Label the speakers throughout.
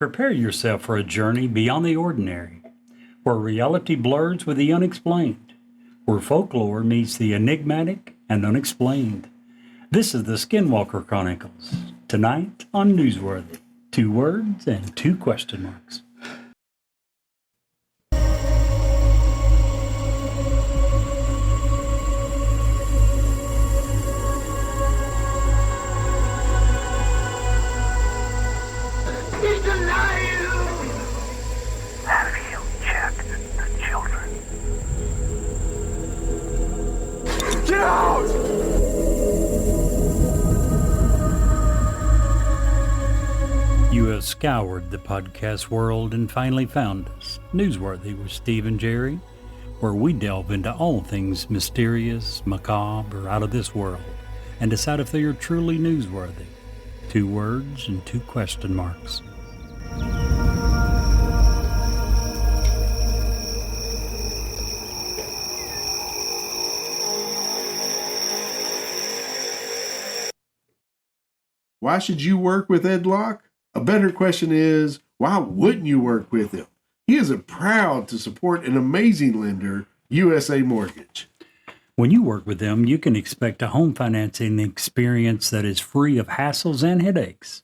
Speaker 1: Prepare yourself for a journey beyond the ordinary, where reality blurs with the unexplained, where folklore meets the enigmatic and unexplained. This is the Skinwalker Chronicles, tonight on Newsworthy. 2 words and 2 question marks.
Speaker 2: He's alive! Have you checked the children? Get out!
Speaker 1: You have scoured the podcast world and finally found us, Newsworthy with Steve and Jerry, where we delve into all things mysterious, macabre, or out of this world, and decide if they are truly newsworthy. 2 words and 2 question marks.
Speaker 3: Why should you work with Ed Locke? A better question is, why wouldn't you work with him? He is proud to support an amazing lender, USA Mortgage.
Speaker 1: When you work with them, you can expect a home financing experience that is free of hassles and headaches.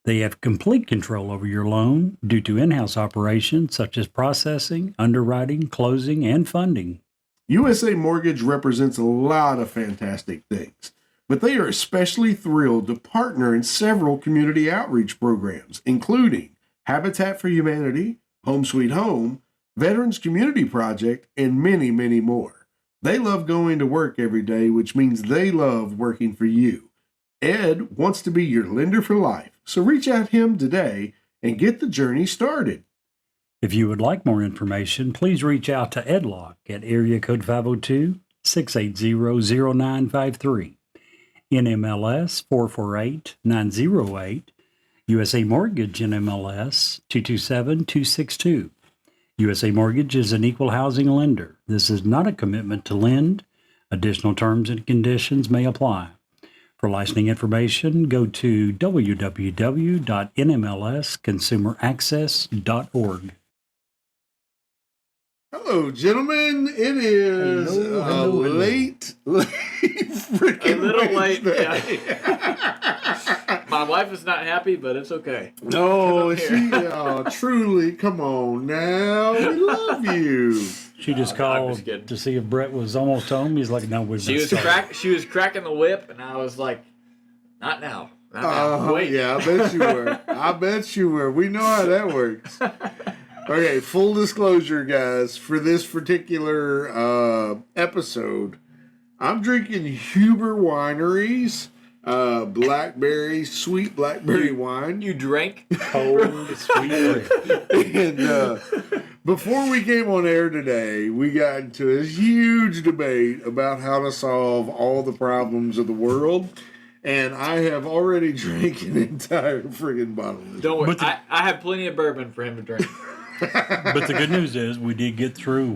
Speaker 1: They have complete control over your loan due to in-house operations such as processing, underwriting, closing, and funding.
Speaker 3: USA Mortgage represents a lot of fantastic things, but they are especially thrilled to partner in several community outreach programs, including Habitat for Humanity, Home Sweet Home, Veterans Community Project, and many, many more. They love going to work every day, which means they love working for you. Ed wants to be your lender for life, so reach out to him today and get the journey started.
Speaker 1: If you would like more information, please reach out to Ed Locke at area code 502-680-0953, NMLS 448908, USA Mortgage NMLS 227262. USA Mortgage is an equal housing lender. This is not a commitment to lend. Additional terms and conditions may apply. For licensing information, go to www.nmlsconsumeraccess.org.
Speaker 3: Hello, gentlemen. It is
Speaker 1: Hello.
Speaker 3: late freaking
Speaker 4: A little late,
Speaker 3: Wednesday.
Speaker 4: My wife is not happy, but it's okay.
Speaker 3: No,
Speaker 4: Come
Speaker 3: she truly. Come on now, we love you.
Speaker 1: She just
Speaker 4: I'm
Speaker 1: called
Speaker 4: just kidding.
Speaker 1: to see if Brett was almost home. He's like, no, we've
Speaker 4: She
Speaker 1: been
Speaker 4: was
Speaker 1: started.
Speaker 4: She was cracking the whip, and I was like, "Not now, not now. Wait."
Speaker 3: Yeah, I bet you were. I bet you were. We know how that works. Okay, full disclosure, guys. For this particular episode, I'm drinking Huber Wineries sweet blackberry wine.
Speaker 4: You drank.
Speaker 1: Cold, sweet red.
Speaker 3: And before we came on air today, we got into a huge debate about how to solve all the problems of the world. And I have already drank an entire friggin' bottle of this.
Speaker 4: Don't worry.
Speaker 1: But the-
Speaker 4: I have plenty of bourbon for him to drink.
Speaker 1: But the good news is we did get through,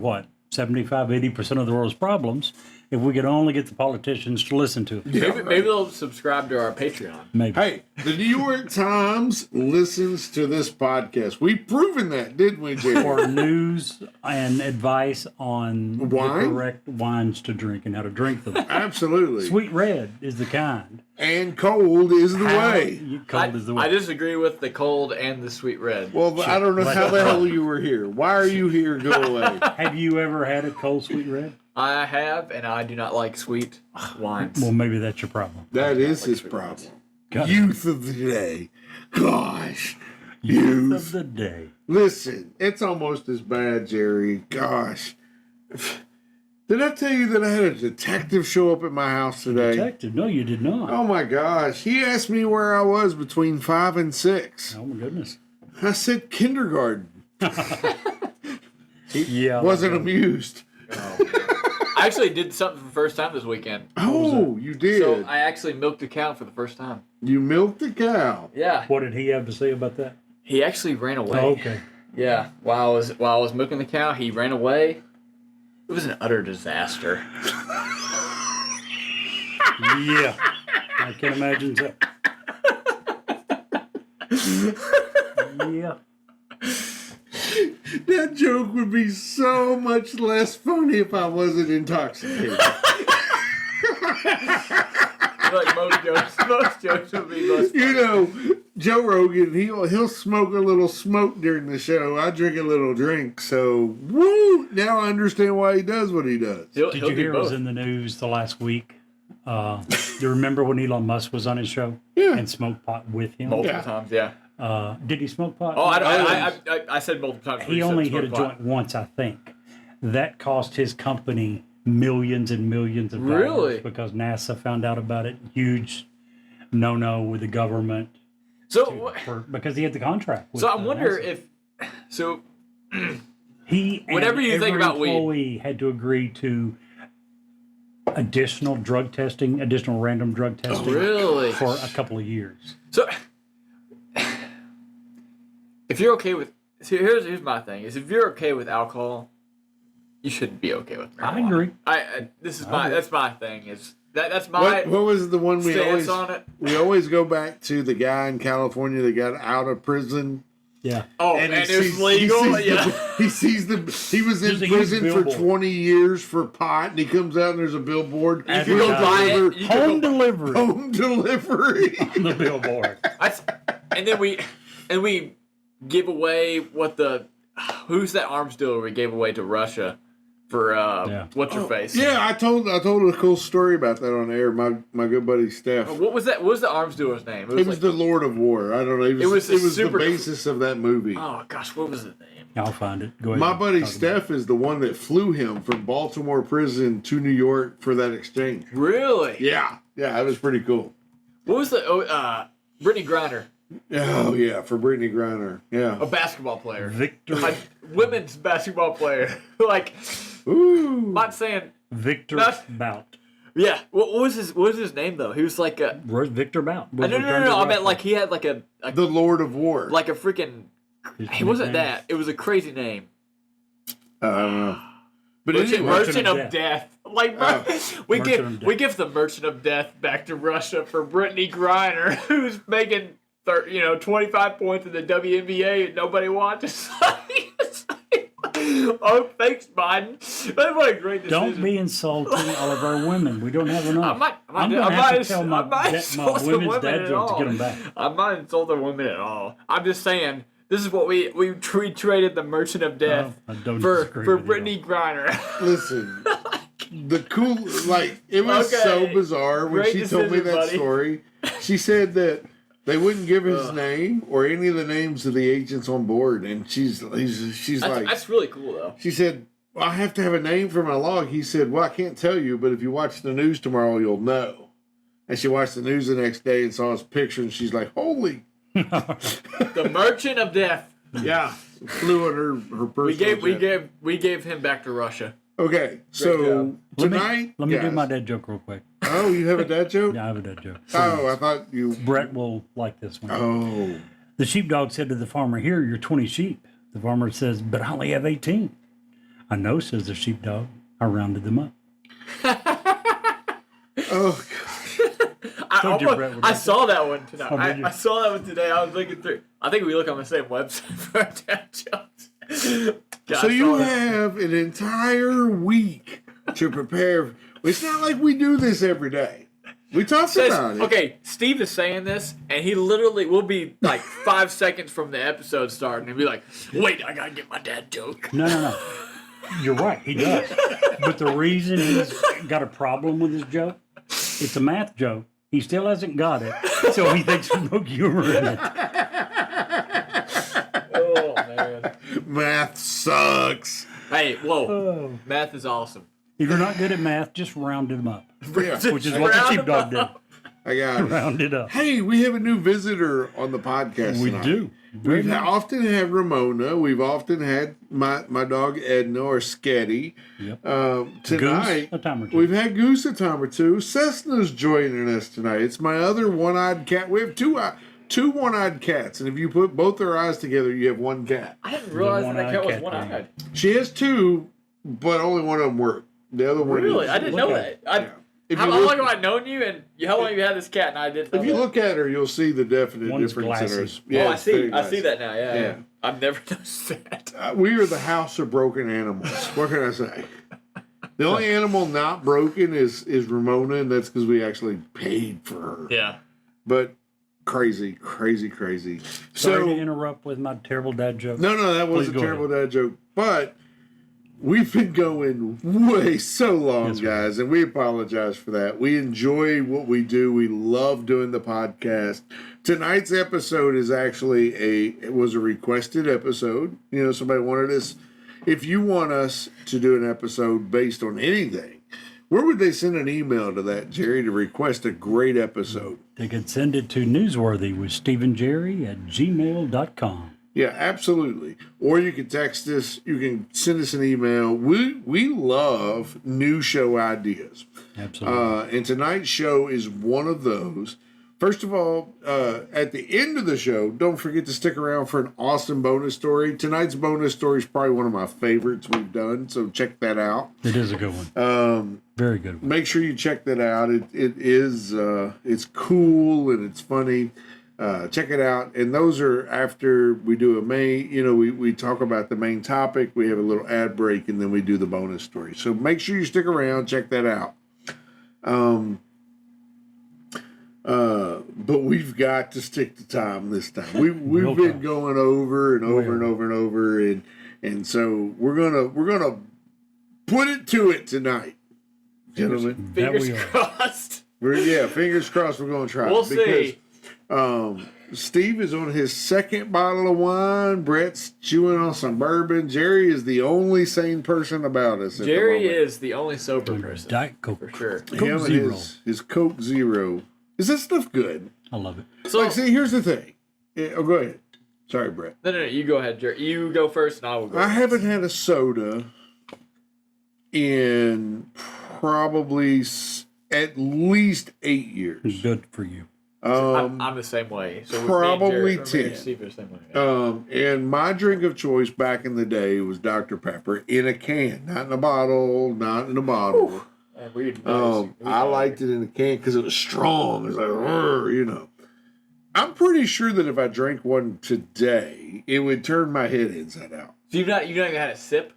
Speaker 1: 75-80% of the world's problems if we could only get the politicians to listen to it.
Speaker 4: Maybe they'll subscribe to our Patreon.
Speaker 1: Maybe.
Speaker 3: Hey, the New York Times listens to this podcast. We've proven that, didn't we, Jay?
Speaker 1: For news and advice on
Speaker 3: Wine?
Speaker 1: the correct wines to drink and how to drink them.
Speaker 3: Absolutely.
Speaker 1: Sweet red is the kind.
Speaker 3: And cold is the
Speaker 1: How-
Speaker 3: way.
Speaker 1: Cold is the way.
Speaker 4: I disagree with the cold and the sweet red.
Speaker 3: Well, I don't know how the hell you were here. Why are you here? Go away.
Speaker 1: Have you ever had a cold sweet red?
Speaker 4: I have, and I do not like sweet wines.
Speaker 1: Well, maybe that's your problem.
Speaker 3: That is his problem.
Speaker 1: Got it.
Speaker 3: Youth of the day. Gosh.
Speaker 1: Youth of
Speaker 3: Youth.
Speaker 1: the day.
Speaker 3: Listen, it's almost as bad, Jerry. Gosh. Did I tell you that I had a detective show up at my house today?
Speaker 1: Detective? No, you did not.
Speaker 3: Oh my gosh. He asked me where I was between 5 and 6.
Speaker 1: Oh my goodness.
Speaker 3: I said kindergarten.
Speaker 1: Yeah.
Speaker 3: Wasn't amused.
Speaker 4: I actually did something for the first time this weekend.
Speaker 3: Oh, you did.
Speaker 4: So I actually milked a cow for the first time.
Speaker 3: You milked the cow.
Speaker 4: Yeah.
Speaker 1: What did he have to say about that?
Speaker 4: He actually ran away.
Speaker 1: Oh, okay.
Speaker 4: Yeah. While I was milking the cow, he ran away. It was an utter disaster.
Speaker 1: Yeah. I can imagine so. Yeah.
Speaker 3: That joke would be so much less funny if I wasn't intoxicated.
Speaker 4: Like most jokes would be most funny.
Speaker 3: You know, Joe Rogan, he'll smoke a little smoke during the show. I drink a little drink. So, woo! Now I understand why he does what he does.
Speaker 4: He'll
Speaker 1: Did
Speaker 4: do
Speaker 1: you hear it was
Speaker 4: both.
Speaker 1: in the news the last week? Do you remember when Elon Musk was on his show
Speaker 3: Yeah.
Speaker 1: and smoked pot with him?
Speaker 4: Multiple
Speaker 3: Yeah.
Speaker 4: times, yeah.
Speaker 1: Did he smoke pot?
Speaker 4: Oh, I said multiple times.
Speaker 1: He only hit a joint once, I think. That cost his company millions and millions of dollars
Speaker 4: Really?
Speaker 1: because NASA found out about it. Huge no-no with the government
Speaker 4: So,
Speaker 1: because he had the contract. With,
Speaker 4: so I wonder
Speaker 1: NASA.
Speaker 4: if. So,
Speaker 1: He and
Speaker 4: whatever you think
Speaker 1: every
Speaker 4: about weed.
Speaker 1: employee had to agree to additional drug testing, additional random drug testing
Speaker 4: really?
Speaker 1: for a couple of years.
Speaker 4: So, if you're okay with, see, here's my thing: is if you're okay with alcohol, you shouldn't be okay with marijuana.
Speaker 1: I agree.
Speaker 4: This is that's my thing. Is that's my
Speaker 3: What was the one we
Speaker 4: stance
Speaker 3: always
Speaker 4: on it?
Speaker 3: we always go back to? The guy in California that got out of prison.
Speaker 1: Yeah.
Speaker 4: Oh, and it was legal. Yeah.
Speaker 3: He sees the. He was in
Speaker 1: There's a huge
Speaker 3: prison for
Speaker 1: billboard.
Speaker 3: 20 years for pot, and he comes out and there's a billboard.
Speaker 4: You can go buy it. You can
Speaker 1: Home
Speaker 4: go,
Speaker 1: delivery
Speaker 3: Home delivery.
Speaker 1: on the billboard.
Speaker 4: and then we give away what the who's that arms dealer we gave away to Russia for what's your face?
Speaker 3: Yeah, I told a cool story about that on air. My good buddy Steph.
Speaker 4: What was that? What was the arms dealer's name?
Speaker 3: It was the Lord of War. I don't know. It was
Speaker 4: the
Speaker 3: the
Speaker 4: super-
Speaker 3: basis of that movie.
Speaker 4: Oh gosh, what was the name?
Speaker 1: I'll find it. Go ahead.
Speaker 3: My
Speaker 1: and
Speaker 3: buddy
Speaker 1: talk
Speaker 3: Steph is the one that flew him from Baltimore prison to New York for that exchange.
Speaker 4: Really?
Speaker 3: Yeah, that was pretty cool.
Speaker 4: What was the Brittany Griner,
Speaker 3: Oh yeah, for Brittany Griner. Yeah.
Speaker 4: a basketball player,
Speaker 1: Victor
Speaker 4: women's basketball player? Like,
Speaker 3: Ooh.
Speaker 4: I'm not saying.
Speaker 1: Victor
Speaker 4: That's-
Speaker 1: Bout.
Speaker 4: Yeah. What was his name though? He was like a.
Speaker 1: Victor Bout.
Speaker 4: No. I meant like he had like a
Speaker 3: The Lord of War.
Speaker 4: like a freaking. He wasn't that. It was a crazy name.
Speaker 3: I don't know. But
Speaker 4: Merchant,
Speaker 3: anyway,
Speaker 4: Merchant of Death. Like we
Speaker 1: Merchant of Death.
Speaker 4: give the Merchant of Death back to Russia for Brittany Griner, who's making 25 points in the WNBA and nobody wants to. Oh, thanks, Biden. What a great decision.
Speaker 1: Don't be insulting all of our women. We don't have enough. I'm going to have to tell my women's dad joke to get them back.
Speaker 4: I'm not insulting women at all. I'm just saying this is what we traded the Merchant of Death
Speaker 1: I don't
Speaker 4: for
Speaker 1: disagree with you
Speaker 4: Brittany Griner.
Speaker 3: listen. The cool, it was
Speaker 4: Okay.
Speaker 3: so bizarre when
Speaker 4: Great
Speaker 3: she told me
Speaker 4: decision,
Speaker 3: that
Speaker 4: buddy.
Speaker 3: story. She said that they wouldn't give his name or any of the names of the agents on board, and she's like,
Speaker 4: That's really cool though.
Speaker 3: she said, well, I have to have a name for my log. He said, well, I can't tell you, but if you watch the news tomorrow, you'll know. And she watched the news the next day and saw his picture, and she's like, holy,
Speaker 4: The Merchant of Death.
Speaker 3: yeah, flew on her personal jet.
Speaker 4: We gave him back to Russia.
Speaker 3: Okay, so
Speaker 4: job.
Speaker 3: tonight,
Speaker 1: Let me do
Speaker 3: yes.
Speaker 1: my dad joke real quick.
Speaker 3: Oh, you have a dad joke?
Speaker 1: Yeah, I have a dad joke.
Speaker 3: Oh, I thought you.
Speaker 1: Brett will like this one.
Speaker 3: Oh,
Speaker 1: The sheepdog said to the farmer, "Here are your 20 sheep." The farmer says, "But I only have 18. "I know," says the sheepdog. "I rounded them up."
Speaker 3: oh,
Speaker 1: Told you Brett would
Speaker 4: I
Speaker 1: like
Speaker 4: saw that one tonight.
Speaker 1: Oh, did you?
Speaker 4: I saw that one today. I was looking through. I think we look on the same website for our dad jokes. God,
Speaker 3: so
Speaker 4: I
Speaker 3: you
Speaker 4: saw that.
Speaker 3: have an entire week to prepare. It's not like we do this every day. We talked
Speaker 4: Says-
Speaker 3: about it.
Speaker 4: okay, Steve is saying this, and he literally will be like 5 seconds from the episode starting and be like, "Wait, I gotta get my dad joke."
Speaker 1: No. You're right. He does. But the reason he's got a problem with his joke, it's a math joke. He still hasn't got it, so he thinks there's no humor in it.
Speaker 4: Oh man.
Speaker 3: Math sucks.
Speaker 4: Hey, whoa,
Speaker 1: Oh.
Speaker 4: math is awesome.
Speaker 1: If you're not good at math, just round them up,
Speaker 3: Yeah,
Speaker 1: which is what the
Speaker 4: Round
Speaker 1: sheepdog
Speaker 4: them
Speaker 1: did.
Speaker 3: I got it.
Speaker 1: Round it up.
Speaker 3: Hey, we have a new visitor on the podcast
Speaker 1: We
Speaker 3: tonight.
Speaker 1: do.
Speaker 3: We've often had Ramona. We've often had my dog Edna or Sketty.
Speaker 1: Yep.
Speaker 3: Tonight,
Speaker 1: Goose, a time or two.
Speaker 3: we've had Goose a time or two. Cessna's joining us tonight. It's my other one-eyed cat. We have two one-eyed cats, and if you put both their eyes together, you have one cat.
Speaker 4: I didn't realize that
Speaker 1: one-eyed
Speaker 4: cat was
Speaker 1: cat
Speaker 4: one-eyed.
Speaker 1: thing.
Speaker 3: She has two, but only one of them work. The other one
Speaker 4: Really?
Speaker 3: is-
Speaker 4: I didn't
Speaker 1: Look
Speaker 4: know
Speaker 1: at
Speaker 4: that.
Speaker 3: if
Speaker 4: How
Speaker 3: you
Speaker 4: long
Speaker 3: look,
Speaker 4: have I known you, and how long have you had this cat? And I did.
Speaker 3: if you look at her, you'll see the definite
Speaker 1: One's
Speaker 3: difference in
Speaker 1: glassy.
Speaker 3: hers.
Speaker 4: I
Speaker 3: it's
Speaker 4: see.
Speaker 3: very
Speaker 4: I see
Speaker 3: glassy.
Speaker 4: that now. Yeah.
Speaker 3: Yeah.
Speaker 4: I've never noticed that.
Speaker 3: We are the house of broken animals. What can I say? The only animal not broken is Ramona, and that's because we actually paid for her.
Speaker 4: Yeah.
Speaker 3: But crazy.
Speaker 1: Sorry
Speaker 3: So
Speaker 1: to interrupt with my terrible dad joke.
Speaker 3: no, that was
Speaker 1: Please
Speaker 3: a
Speaker 1: go
Speaker 3: terrible dad joke. But we've been going way so long,
Speaker 1: Yes, we
Speaker 3: guys, and we apologize for that. We enjoy what we do. We love doing the podcast. Tonight's episode is actually it was a requested episode. You know, somebody wanted us. If you want us to do an episode based on anything, where would they send an email to that, Jerry, to request a great episode?
Speaker 1: They could send it to Newsworthy with Stephen Jerry at gmail.com.
Speaker 3: Yeah, absolutely. Or you can text us. You can send us an email. We love new show ideas.
Speaker 1: Absolutely.
Speaker 3: And tonight's show is one of those. First of all, at the end of the show, don't forget to stick around for an awesome bonus story. Tonight's bonus story is probably one of my favorites we've done, so check that out.
Speaker 1: It is a good one. Very good one.
Speaker 3: Make sure you check that out. It is it's cool and it's funny. Check it out. And those are after we do a main, we talk about the main topic, we have a little ad break, and then we do the bonus story. So make sure you stick around, check that out. But we've got to stick to time this time. We've been going over and over and over and over, and so we're gonna put it to it tonight, gentlemen.
Speaker 1: That
Speaker 4: Fingers
Speaker 1: we are.
Speaker 4: crossed.
Speaker 3: Fingers crossed. We're gonna try.
Speaker 4: We'll
Speaker 3: it because,
Speaker 4: see.
Speaker 3: Steve is on his second bottle of wine. Brett's chewing on some bourbon. Jerry is the only sane person about us. At
Speaker 4: Jerry
Speaker 3: the moment.
Speaker 4: is the only sober person.
Speaker 1: Diet Coke.
Speaker 4: For sure.
Speaker 1: Coke
Speaker 3: Him and
Speaker 1: Zero.
Speaker 3: his Coke Zero. Is that stuff good?
Speaker 1: I love it.
Speaker 4: So,
Speaker 3: See, here's the thing. Go ahead. Sorry, Brett.
Speaker 4: no, you go ahead, Jerry. You go first, and I will go.
Speaker 3: I
Speaker 4: next.
Speaker 3: haven't had a soda in probably at least 8 years.
Speaker 1: Good for you.
Speaker 4: I'm the same way. So
Speaker 3: probably
Speaker 4: me and
Speaker 3: 10.
Speaker 4: Steve are the same way.
Speaker 3: And my drink of choice back in the day was Dr. Pepper in a can, not in a bottle, not in a bottle.
Speaker 4: And we
Speaker 3: I liked it in a can because it was strong. It was like, "Rrr," I'm pretty sure that if I drank one today, it would turn my head inside out.
Speaker 4: So you not even had a sip?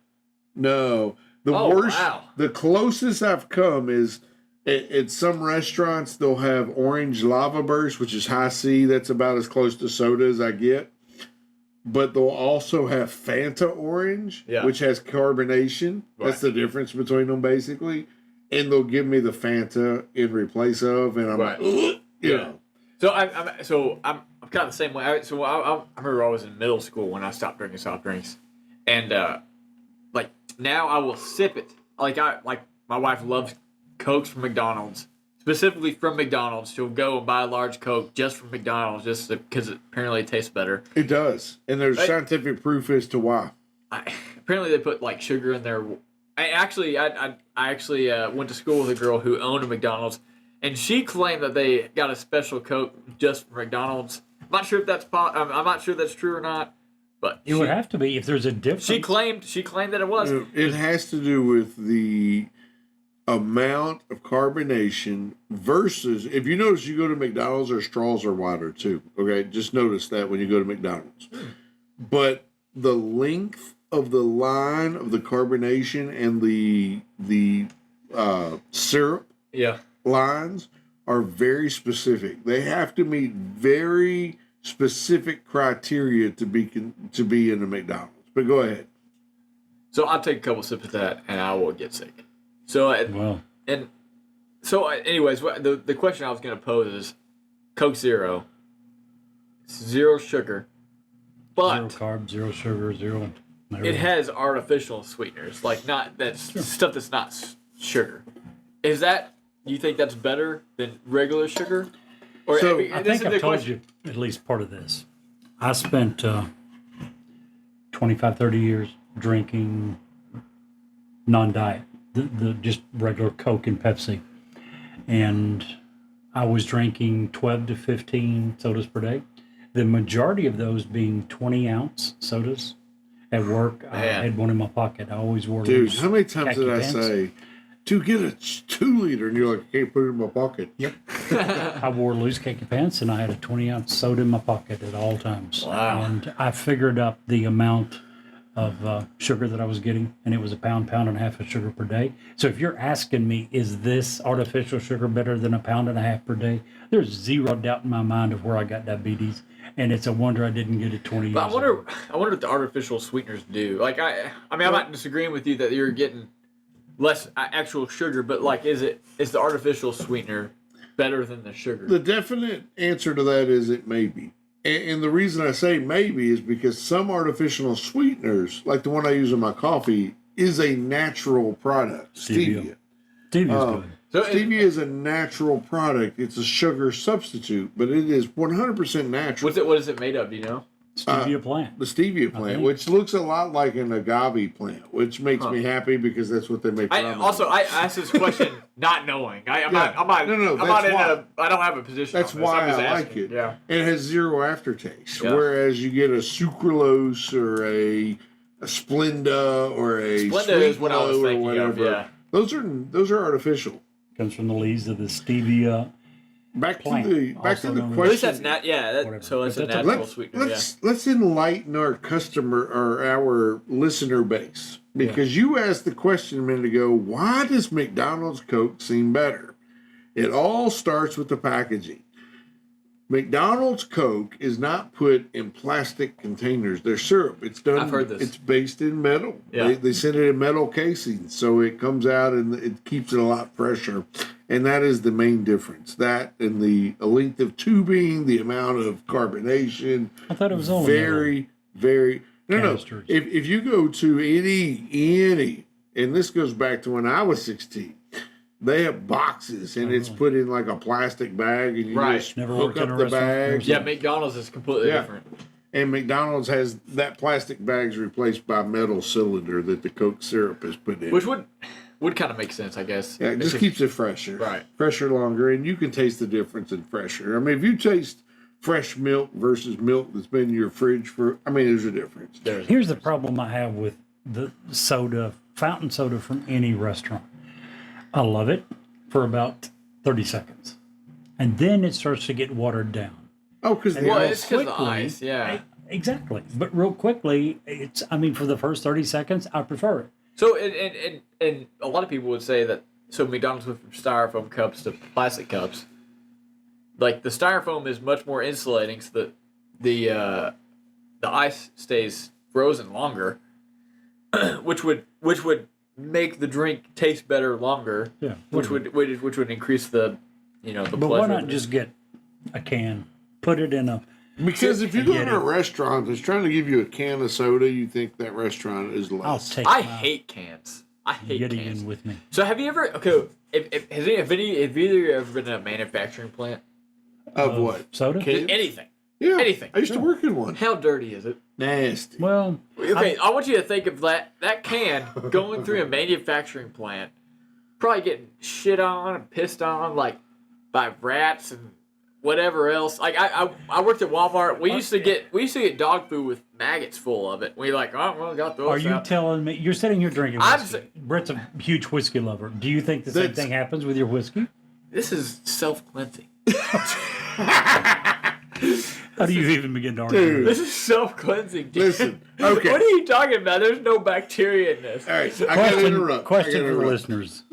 Speaker 3: No, the
Speaker 4: Oh,
Speaker 3: worst,
Speaker 4: wow.
Speaker 3: the closest I've come is at some restaurants they'll have orange lava burst, which is high C. That's about as close to soda as I get. But they'll also have Fanta orange,
Speaker 4: Yeah.
Speaker 3: which has carbonation. That's the difference between them, basically. And they'll give me the Fanta in replace of, and I'm
Speaker 4: Right.
Speaker 3: like, you know.
Speaker 4: So I'm kind of the same way. I remember I was in middle school when I stopped drinking soft drinks, and like now I will sip it. Like my wife loves Cokes from McDonald's, specifically from McDonald's. She'll go and buy a large Coke just from McDonald's, just because apparently it tastes better.
Speaker 3: It does, and there's
Speaker 4: Right.
Speaker 3: scientific proof as to why.
Speaker 4: Apparently they put like sugar in there. I actually went to school with a girl who owned a McDonald's, and she claimed that they got a special Coke just from McDonald's. I'm not sure if that's I'm not sure that's true or not, but
Speaker 1: It would have to be if there's a difference.
Speaker 4: she claimed that it was.
Speaker 3: It has to do with the amount of carbonation versus, if you notice, you go to McDonald's, their straws are wider too. Okay, just notice that when you go to McDonald's. But the length of the line of the carbonation and the syrup
Speaker 4: Yeah.
Speaker 3: lines are very specific. They have to meet very specific criteria to be in a McDonald's. But go ahead.
Speaker 4: So I'll take a couple sips of that, and I will get sick. So
Speaker 1: Well,
Speaker 4: anyways, the question I was going to pose is Coke Zero, zero sugar, but
Speaker 1: zero carbs, zero sugar, zero.
Speaker 4: it has artificial sweeteners, like stuff that's not sugar. Is that, you think that's better than regular sugar? Or
Speaker 3: So,
Speaker 1: I think I've told you at least part of this. I spent 25, 30 years drinking non-diet, the just regular Coke and Pepsi. And I was drinking 12 to 15 sodas per day. The majority of those being 20-ounce sodas. At work, I
Speaker 4: Man.
Speaker 1: had one in my pocket. I always wore
Speaker 3: Dude,
Speaker 1: loose
Speaker 3: how many times
Speaker 1: khaki
Speaker 3: did I
Speaker 1: pants.
Speaker 3: say to get a 2 liter, and you're like, I can't put it in my pocket.
Speaker 1: Yep. I wore loose khaki pants, and I had a 20-ounce soda in my pocket at all times.
Speaker 4: Wow.
Speaker 1: And I figured up the amount of sugar that I was getting, and it was a pound and a half of sugar per day. So if you're asking me, is this artificial sugar better than a pound and a half per day? There's zero doubt in my mind of where I got diabetes, and it's a wonder I didn't get it 20 years
Speaker 4: But
Speaker 1: ago.
Speaker 4: I wonder what the artificial sweeteners do. Like I mean, I'm not disagreeing with you that you're getting less actual sugar, but like, is the artificial sweetener better than the sugar?
Speaker 3: The definite answer to that is it may be. And the reason I say maybe is because some artificial sweeteners, like the one I use in my coffee, is a natural product. Stevia.
Speaker 1: Stevia's good.
Speaker 4: So
Speaker 3: Stevia is a natural product. It's a sugar substitute, but it is 100% natural.
Speaker 4: what is it made of? Do you know?
Speaker 1: Stevia plant.
Speaker 3: The stevia plant,
Speaker 1: think.
Speaker 3: which looks a lot like an agave plant, which makes me happy because that's what they make.
Speaker 4: I asked this question not knowing. I'm not I don't have a position.
Speaker 3: That's
Speaker 4: on this.
Speaker 3: why
Speaker 4: I'm just
Speaker 3: I like
Speaker 4: asking.
Speaker 3: it.
Speaker 4: Yeah.
Speaker 3: And it has zero aftertaste.
Speaker 4: Yeah.
Speaker 3: Whereas you get a sucralose or a Splenda or a
Speaker 4: Splenda
Speaker 3: Sweet
Speaker 4: is what I was
Speaker 3: Low or
Speaker 4: thinking of,
Speaker 3: whatever.
Speaker 4: yeah.
Speaker 3: Those are artificial.
Speaker 1: Comes from the leaves of the stevia.
Speaker 3: Back
Speaker 1: Plant,
Speaker 3: to the
Speaker 1: also known as-
Speaker 4: At least
Speaker 3: question.
Speaker 4: that's
Speaker 1: Whatever.
Speaker 4: so it's a
Speaker 1: But that's
Speaker 4: natural sweetener.
Speaker 3: Let's enlighten our customer or our listener base, because you asked the question a minute ago, why does McDonald's Coke seem better? It all starts with the packaging. McDonald's Coke is not put in plastic containers. They're syrup. It's done.
Speaker 4: I've heard this.
Speaker 3: It's based in metal.
Speaker 4: Yeah.
Speaker 3: They send it in metal casings, so it comes out and it keeps it a lot fresher. And that is the main difference. That and the length of tubing, the amount of carbonation.
Speaker 1: I thought it was only
Speaker 3: very. No.
Speaker 1: canisters.
Speaker 3: If you go to any, and this goes back to when I was 16. They have boxes, and it's put in like a plastic bag, and you
Speaker 4: Right.
Speaker 3: just
Speaker 1: Never
Speaker 3: hook
Speaker 1: worked in
Speaker 3: up
Speaker 1: a
Speaker 3: the
Speaker 1: restaurant.
Speaker 3: bag.
Speaker 1: Never
Speaker 4: Yeah, McDonald's is completely
Speaker 3: Yeah.
Speaker 4: different.
Speaker 3: And McDonald's has that plastic bags replaced by metal cylinder that the Coke syrup is put in.
Speaker 4: Which would kind of make sense, I guess.
Speaker 3: Yeah, it just keeps it fresher.
Speaker 4: Right.
Speaker 3: Fresher longer, and you can taste the difference in fresher. I mean, if you taste fresh milk versus milk that's been in your fridge there's a difference.
Speaker 1: Here's the problem I have with the soda, fountain soda from any restaurant. I love it for about 30 seconds. And then it starts to get watered down.
Speaker 3: Oh, because
Speaker 4: Well, it's because of the
Speaker 1: quickly-
Speaker 4: ice, yeah.
Speaker 1: Exactly. But real quickly, for the first 30 seconds, I prefer it.
Speaker 4: So, and a lot of people would say that, so McDonald's went from styrofoam cups to plastic cups. Like, the styrofoam is much more insulating so that the ice stays frozen longer, which would make the drink taste better longer,
Speaker 1: Yeah.
Speaker 4: which would increase the pleasure.
Speaker 1: But why
Speaker 4: of
Speaker 1: not
Speaker 4: it.
Speaker 1: just get a can, put it in a...
Speaker 3: Because if you go
Speaker 1: Get
Speaker 3: to a
Speaker 1: it.
Speaker 3: restaurant that's trying to give you a can of soda, you think that restaurant is
Speaker 1: I'll
Speaker 3: less.
Speaker 1: take
Speaker 4: I
Speaker 1: my
Speaker 4: hate cans. I hate
Speaker 1: Yeti
Speaker 4: cans.
Speaker 1: in with me.
Speaker 4: So have you ever? Okay, have either of you ever been in a manufacturing plant?
Speaker 3: Of what?
Speaker 1: Soda?
Speaker 4: Anything.
Speaker 3: Yeah.
Speaker 4: Anything.
Speaker 3: I used to work in one.
Speaker 4: How dirty is it?
Speaker 3: Nasty.
Speaker 1: Well,
Speaker 4: Okay, I want you to think of that can going through a manufacturing plant, probably getting shit on and pissed on like by rats and whatever else. Like I worked at Walmart. We used to get dog food with maggots full of it. We got to throw
Speaker 1: are
Speaker 4: this
Speaker 1: you
Speaker 4: out.
Speaker 1: telling me... You're sitting here drinking
Speaker 4: I'm
Speaker 1: whiskey. Brett's a huge whiskey lover. Do you think the same
Speaker 3: That's-
Speaker 1: thing happens with your whiskey?
Speaker 4: This is self-cleansing.
Speaker 1: How do you even begin to argue?
Speaker 3: Dude.
Speaker 4: This is self-cleansing. Dude.
Speaker 3: Listen, okay.
Speaker 4: What are you talking about? There's no bacteria in this.
Speaker 3: All right, I got to interrupt.
Speaker 1: Question
Speaker 3: I gotta
Speaker 1: for the
Speaker 3: interrupt.
Speaker 1: listeners.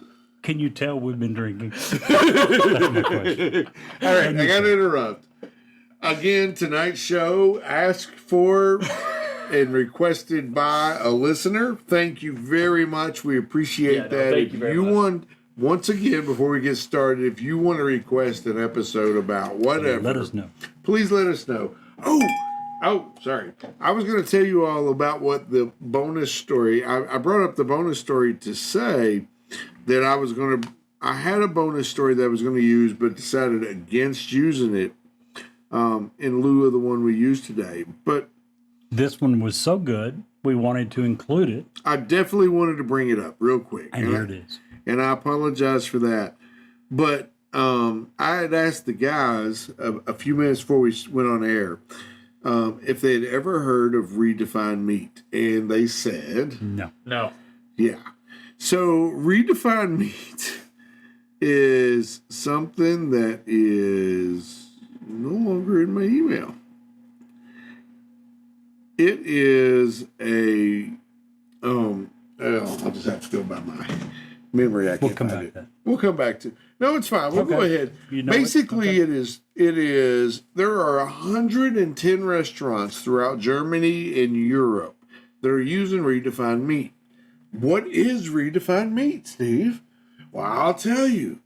Speaker 1: Can you tell we've been drinking? That's my question.
Speaker 3: All right, I got to interrupt. Again, tonight's show asked for and requested by a listener. Thank you very much. We appreciate
Speaker 4: Yeah, no,
Speaker 3: that.
Speaker 4: thank
Speaker 3: If
Speaker 4: you very
Speaker 3: you
Speaker 4: much.
Speaker 3: want, once again, before we get started, if you want to request an episode about whatever,
Speaker 1: Let us know.
Speaker 3: please let us know. Oh, sorry. I was going to tell you all about what the bonus story. I brought up the bonus story to say that I had a bonus story that I was going to use, but decided against using it in lieu of the one we used today. But
Speaker 1: This one was so good, we wanted to include it,
Speaker 3: I definitely wanted to bring it up real quick.
Speaker 1: and here it is.
Speaker 3: And I apologize for that. But I had asked the guys a few minutes before we went on air if they had ever heard of redefined meat. And they said,
Speaker 1: No.
Speaker 4: No.
Speaker 3: yeah. So redefined meat is something that is no longer in my email. It is a I'll just have to go by my memory. I can't find it. We'll come back to. No, it's fine. We'll go ahead. Basically, it is. There are 110 restaurants throughout Germany and Europe that are using redefined meat. What is redefined meat, Steve? Well, I'll tell you.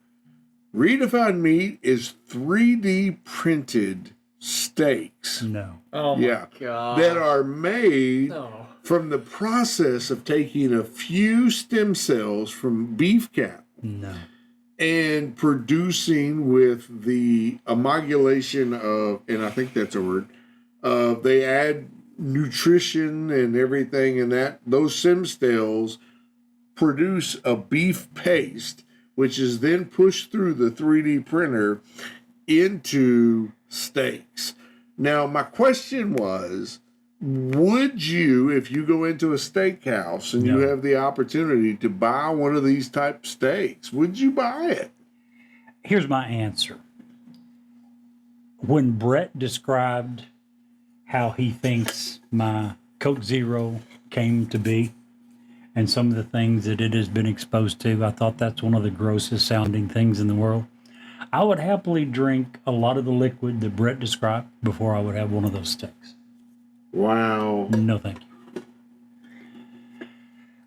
Speaker 3: Redefined meat is 3D printed steaks.
Speaker 1: No.
Speaker 4: Oh my God.
Speaker 3: That are made from the process of taking a few stem cells from beef cattle.
Speaker 1: No.
Speaker 3: And producing with the amalgamation of, and I think that's a word, they add nutrition and everything, and that those stem cells produce a beef paste, which is then pushed through the 3D printer into steaks. Now, my question was, would you, if you go into a steakhouse and you have the opportunity to buy one of these type steaks, would you buy it?
Speaker 1: Here's my answer. When Brett described how he thinks my Coke Zero came to be and some of the things that it has been exposed to, I thought that's one of the grossest sounding things in the world. I would happily drink a lot of the liquid that Brett described before I would have one of those steaks.
Speaker 3: Wow.
Speaker 1: No, thank you.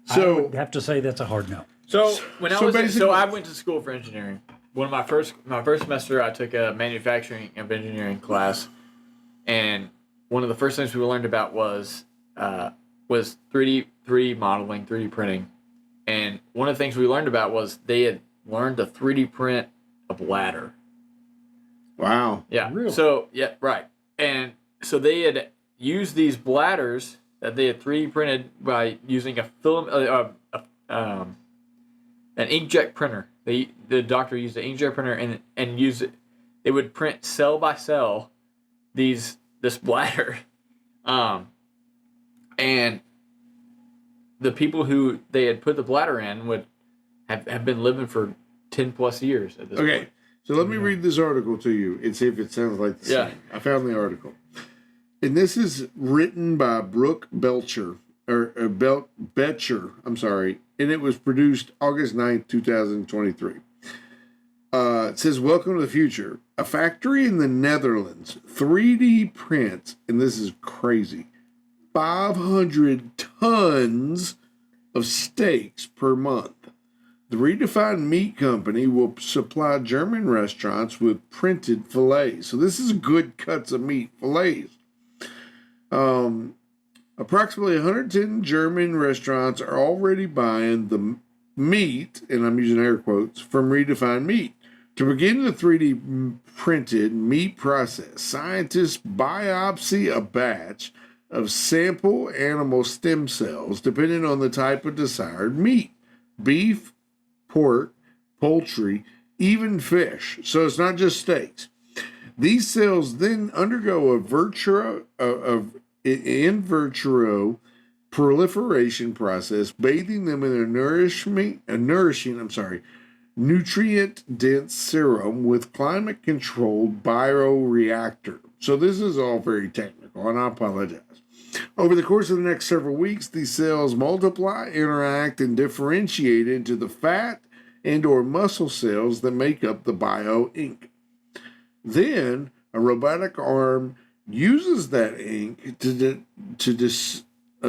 Speaker 1: So I would have to say that's a hard no.
Speaker 4: So I went to school for engineering. One of my first semester, I took a manufacturing of engineering class, and one of the first things we learned about was 3D modeling, 3D printing, and one of the things we learned about was they had learned to 3D print a bladder.
Speaker 3: Wow.
Speaker 4: Yeah.
Speaker 3: Really?
Speaker 4: So right, and so they had used these bladders that they had 3D printed by using a film, an inkjet printer. The doctor used an inkjet printer and used it. They would print cell by cell this bladder, and the people who they had put the bladder in would have been living for 10 plus years at this point.
Speaker 3: So let me read this article to you and see if it sounds like the same. I found the article. And this is written by Brooke Betcher, I'm sorry, and it was produced August 9th, 2023. It says, "Welcome to the future. A factory in the Netherlands 3D prints," and this is crazy, 500 tons of steaks per month. The Redefined Meat Company will supply German restaurants with printed fillets. So this is good cuts of meat, fillets. Approximately 110 German restaurants are already buying the meat, and I'm using air quotes, from Redefined Meat. To begin the 3D printed meat process, scientists biopsy a batch of sample animal stem cells depending on the type of desired meat: beef, pork, poultry, even fish. So it's not just steaks. These cells then undergo in vitro proliferation process, bathing them in a nourishing, nutrient-dense serum with climate-controlled bioreactor. So this is all very technical, and I apologize. Over the course of the next several weeks, these cells multiply, interact, and differentiate into the fat and or muscle cells that make up the bio-ink. Then, a robotic arm uses that ink to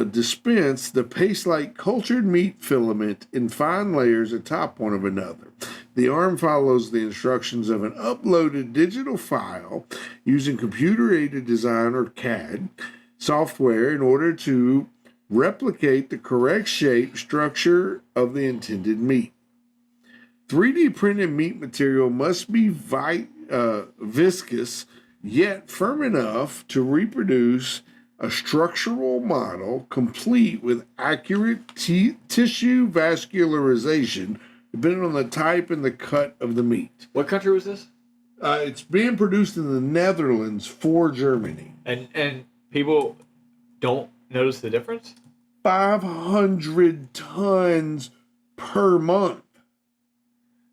Speaker 3: dispense the paste-like cultured meat filament in fine layers atop one of another. The arm follows the instructions of an uploaded digital file using computer-aided design or CAD software in order to replicate the correct shape, structure of the intended meat. 3D printed meat material must be viscous, yet firm enough to reproduce a structural model complete with accurate tissue vascularization depending on the type and the cut of the meat.
Speaker 4: What country was this?
Speaker 3: It's being produced in the Netherlands for Germany.
Speaker 4: And people don't notice the difference?
Speaker 3: 500 tons per month.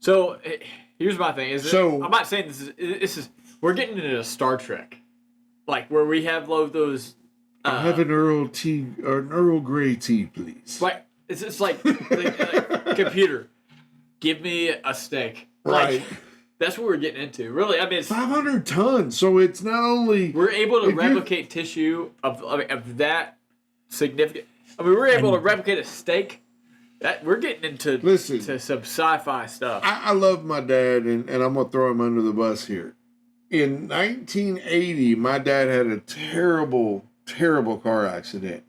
Speaker 4: So here's my thing:
Speaker 3: So-
Speaker 4: I'm not saying this is we're getting into Star Trek, like where we have those.
Speaker 3: I have an Earl Grey tea, please.
Speaker 4: Like it's like computer, give me a steak.
Speaker 3: Right.
Speaker 4: Like, that's what we're getting into. Really, I mean, it's,
Speaker 3: 500 tons. So it's not only
Speaker 4: we're able to
Speaker 3: If you-
Speaker 4: replicate tissue of that significant. I mean, we're able to replicate a steak. That we're getting into
Speaker 3: Listen.
Speaker 4: to some sci-fi stuff.
Speaker 3: I love my dad, and I'm going to throw him under the bus here. In 1980, my dad had a terrible, terrible car accident.